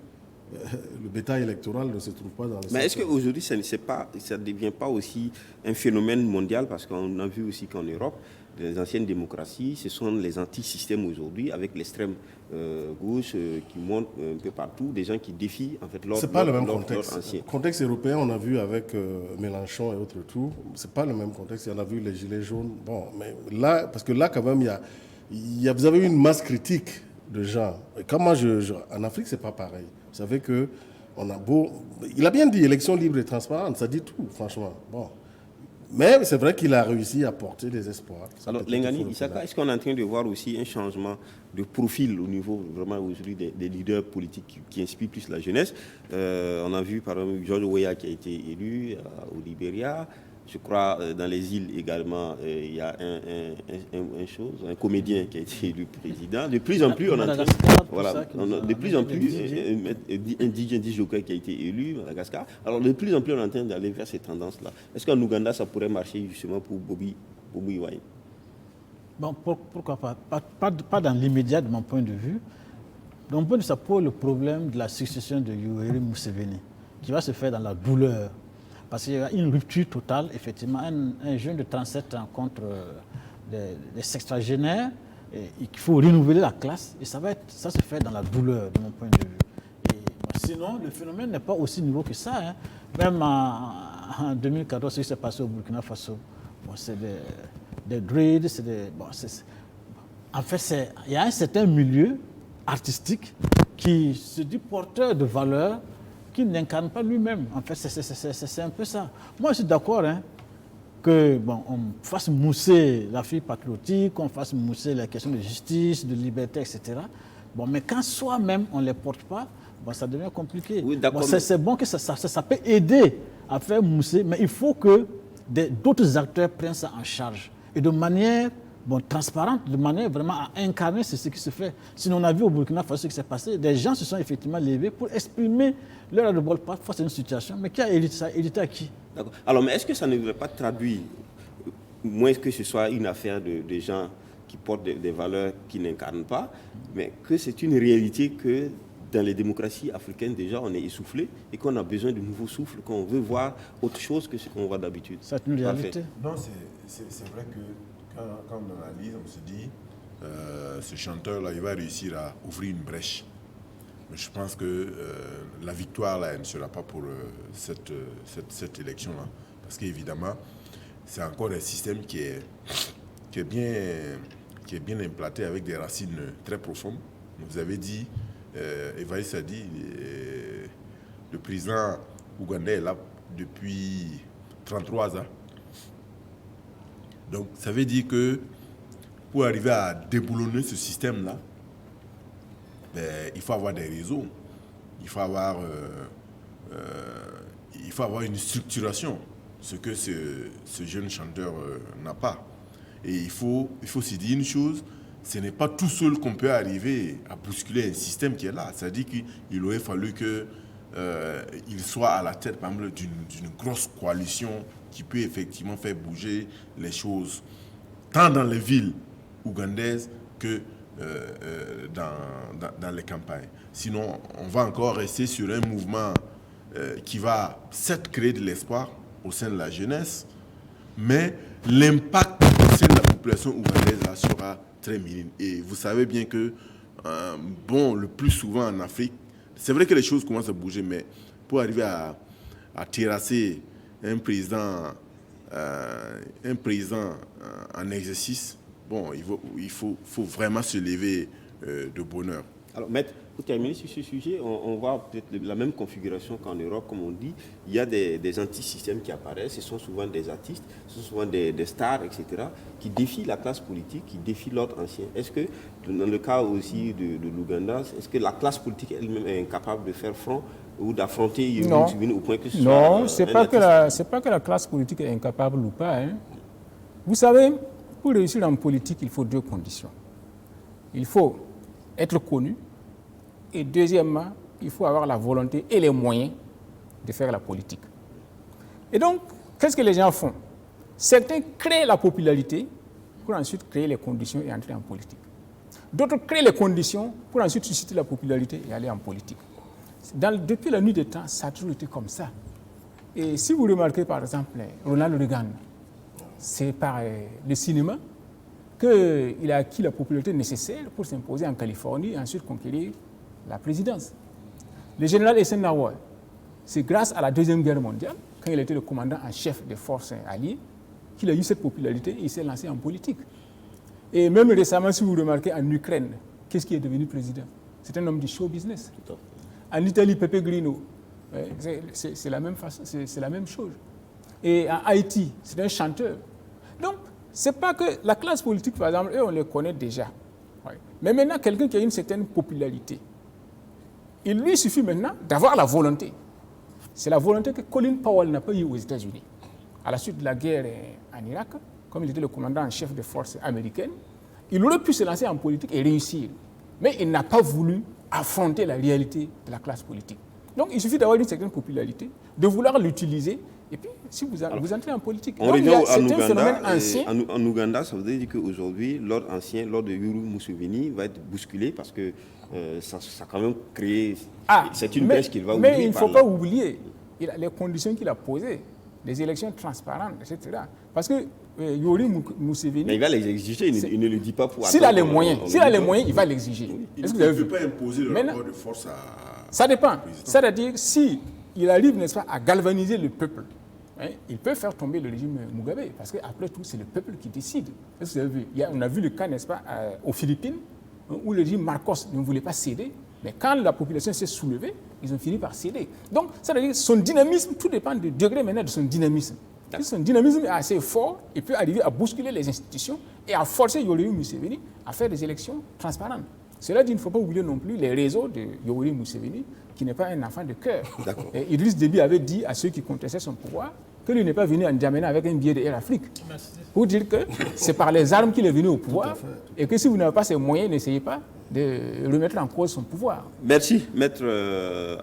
le bétail électoral ne se trouve pas dans les... Mais est-ce qu'aujourd'hui, ça ne devient pas aussi un phénomène mondial? Parce qu'on a vu aussi qu'en Europe, les anciennes démocraties, ce sont les anti-systèmes aujourd'hui, avec l'extrême gauche qui monte un peu partout, des gens qui défient en fait l'ordre. C'est pas le même contexte. Le contexte européen, on a vu avec Mélenchon et autres tout, c'est pas le même contexte. On a vu les gilets jaunes. Bon, mais là, parce que là, quand même, vous avez une masse critique de gens. Et comme moi, en Afrique, c'est pas pareil. Vous savez que on a beau... Il a bien dit élection libre et transparente, ça dit tout, franchement. Bon. Mais c'est vrai qu'il a réussi à porter des espoirs. Alors, Lengani, Issaka, est-ce qu'on est en train de voir aussi un changement de profil au niveau vraiment aujourd'hui des leaders politiques qui inspirent plus la jeunesse? On a vu par exemple George Weah qui a été élu au Libéria. Je crois dans les îles également, il y a un comédien qui a été élu président. De plus en plus, on entend, voilà, de plus en plus, un DJ Joker qui a été élu, Madagascar. Alors, de plus en plus, on est en train d'aller vers ces tendances-là. Est-ce qu'en Ouganda, ça pourrait marcher justement pour Bobi Wine? Bon, pourquoi pas? Pas dans l'immédiat, de mon point de vue. De mon point de vue, ça pose le problème de la succession de Yoweri Museveni, qui va se faire dans la douleur. Parce qu'il y a une rupture totale, effectivement, un jeune de 37 ans contre des sexagénaires, il faut renouveler la classe, et ça se fait dans la douleur, de mon point de vue. Et, sinon, le phénomène n'est pas aussi nouveau que ça. Hein. Même en 2014, ce qui s'est passé au Burkina Faso, c'est des druides, en fait, il y a un certain milieu artistique qui se dit porteur de valeurs, qui n'incarne pas lui-même. En fait, c'est un peu ça. Moi, je suis d'accord que on fasse mousser la fille patriotique, qu'on fasse mousser les questions de justice, de liberté, etc. Bon, mais quand soi-même, on ne les porte pas, ça devient compliqué. Oui, c'est bon que ça peut aider à faire mousser, mais il faut que d'autres acteurs prennent ça en charge. Et de manière transparente, de manière vraiment à incarner ce qui se fait. Sinon, on a vu au Burkina Faso ce qui s'est passé. Des gens se sont effectivement levés pour exprimer leur ras-le-bol face à une situation. Mais qui a hérité ça? Hérité à qui? D'accord. Alors, mais est-ce que ça ne devrait pas traduire, moins que ce soit une affaire de gens qui portent des valeurs qu'ils n'incarnent pas, mais que c'est une réalité que dans les démocraties africaines, déjà, on est essoufflé et qu'on a besoin de nouveaux souffles, qu'on veut voir autre chose que ce qu'on voit d'habitude. C'est une réalité. Non, c'est vrai que quand on analyse, on se dit, ce chanteur-là, il va réussir à ouvrir une brèche. Mais je pense que la victoire, là, elle ne sera pas pour cette élection-là. Parce qu'évidemment, c'est encore un système qui est bien implanté avec des racines très profondes. Vous avez dit, Evariste a dit, le président ougandais est là depuis 33 ans. Donc, ça veut dire que pour arriver à déboulonner ce système-là, il faut avoir des réseaux, il faut avoir une structuration, ce que ce jeune chanteur n'a pas. Et il faut se dire une chose, ce n'est pas tout seul qu'on peut arriver à bousculer un système qui est là. C'est-à-dire qu'il aurait fallu qu'il soit à la tête, par exemple, d'une grosse coalition qui peut effectivement faire bouger les choses, tant dans les villes ougandaises que dans les campagnes. Sinon, on va encore rester sur un mouvement qui va certes créer de l'espoir au sein de la jeunesse, mais l'impact au sein de la population ougandaise là sera très minime. Et vous savez bien que, le plus souvent en Afrique, c'est vrai que les choses commencent à bouger, mais pour arriver à terrasser un président en exercice, il faut vraiment se lever de bonheur. Alors, Maître, pour terminer sur ce sujet, on voit peut-être la même configuration qu'en Europe, comme on dit. Il y a des anti-systèmes qui apparaissent, ce sont souvent des artistes, ce sont souvent des stars, etc., qui défient la classe politique, qui défient l'ordre ancien. Est-ce que, dans le cas aussi de l'Ouganda, est-ce que la classe politique elle-même est incapable de faire front ou d'affronter Yoweri Museveni au point que ce soit... Non, ce n'est pas que la classe politique est incapable ou pas. Hein. Vous savez, pour réussir en politique, il faut deux conditions. Il faut être connu et deuxièmement, il faut avoir la volonté et les moyens de faire la politique. Et donc, qu'est-ce que les gens font? Certains créent la popularité pour ensuite créer les conditions et entrer en politique. D'autres créent les conditions pour ensuite susciter la popularité et aller en politique. Depuis la nuit des temps, ça a toujours été comme ça. Et si vous remarquez par exemple Ronald Reagan, c'est par le cinéma qu'il a acquis la popularité nécessaire pour s'imposer en Californie et ensuite conquérir la présidence. Le général Eisenhower, c'est grâce à la Deuxième Guerre mondiale, quand il était le commandant en chef des forces alliées, qu'il a eu cette popularité et il s'est lancé en politique. Et même récemment, si vous remarquez, en Ukraine, qu'est-ce qui est devenu président? C'est un homme du show business. En Italie, Pepe Grillo, c'est la même façon, c'est la même chose. Et en Haïti, c'est un chanteur. Donc, ce n'est pas que la classe politique, par exemple, eux, on les connaît déjà. Mais maintenant, quelqu'un qui a une certaine popularité, il lui suffit maintenant d'avoir la volonté. C'est la volonté que Colin Powell n'a pas eue aux États-Unis. À la suite de la guerre en Irak, comme il était le commandant en chef des forces américaines, il aurait pu se lancer en politique et réussir. Mais il n'a pas voulu affronter la réalité de la classe politique. Donc, il suffit d'avoir une certaine popularité, de vouloir l'utiliser, et puis, si vous entrez en politique. On revient c'est un phénomène ancien. En Ouganda, ça veut dire qu'aujourd'hui, l'ordre ancien, l'ordre de Yoweri Museveni va être bousculé parce que ça a quand même créé... c'est une brèche qu'il va ouvrir. Mais il ne faut pas oublier les conditions qu'il a posées, les élections transparentes, etc. Parce que Yoweri Museveni... Mais il va les exiger, il ne le dit pas pour... S'il a les moyens, il va l'exiger. Il ne peut pas imposer le rapport de force à... Ça dépend. C'est-à-dire, si il arrive, n'est-ce pas, à galvaniser le peuple, il peut faire tomber le régime Mugabe, parce qu'après tout, c'est le peuple qui décide. Est-ce que vous avez vu? On a vu le cas, n'est-ce pas, aux Philippines, où le régime Marcos ne voulait pas céder, mais quand la population s'est soulevée, ils ont fini par céder. Donc, c'est-à-dire son dynamisme, tout dépend du degré maintenant de son dynamisme. Si son dynamisme est assez fort, il peut arriver à bousculer les institutions et à forcer Yoweri Museveni à faire des élections transparentes. Cela dit, il ne faut pas oublier non plus les réseaux de Yoweri Museveni, qui n'est pas un enfant de cœur. Idriss Déby avait dit à ceux qui contestaient son pouvoir que lui n'est pas venu en N'Djamena avec un billet de Air Afrique. Pour dire que c'est par les armes qu'il est venu au pouvoir et que si vous n'avez pas ces moyens, n'essayez pas de remettre en cause son pouvoir. Merci, Maître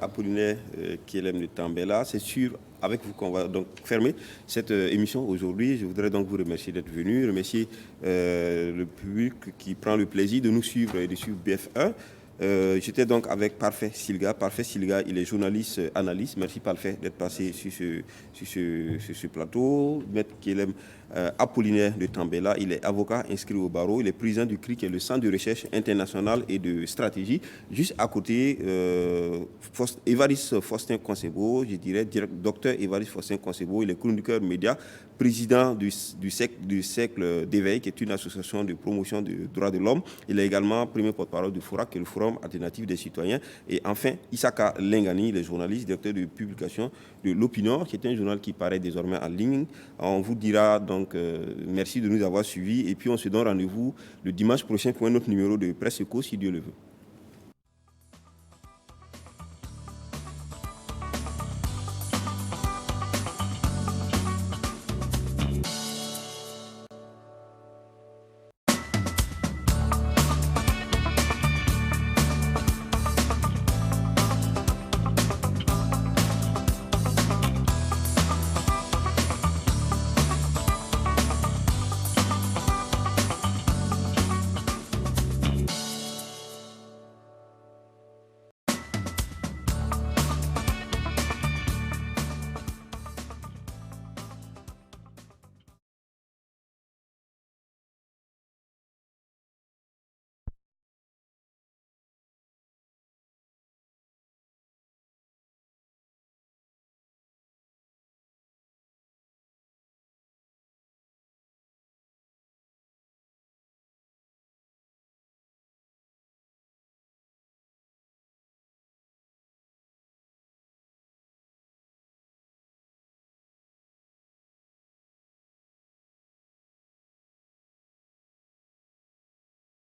Apollinaire Kielem de Tambela. C'est sûr, avec vous qu'on va donc fermer cette émission aujourd'hui. Je voudrais donc vous remercier d'être venu, remercier le public qui prend le plaisir de nous suivre et de suivre BF1. J'étais donc avec Parfait Silga. Parfait Silga, il est journaliste, analyste. Merci Parfait d'être passé sur ce plateau. Maître Kielem Apollinaire de Tambela, il est avocat inscrit au barreau. Il est président du CRI, qui est le Centre de recherche internationale et de stratégie. Juste à côté, Évariste Faustin Konsebo, je dirais, docteur Évariste Faustin Konsebo, il est chroniqueur média, président du Cercle d'éveil, qui est une association de promotion des droits de l'homme. Il est également premier porte-parole du FORAC, qui est le Forum alternatif des citoyens. Et enfin, Isaka Lengani, le journaliste, directeur de publication de L'Opinion, qui est un journal qui paraît désormais en ligne. On vous dira donc merci de nous avoir suivis. Et puis on se donne rendez-vous le dimanche prochain pour un autre numéro de Presse Éco, si Dieu le veut.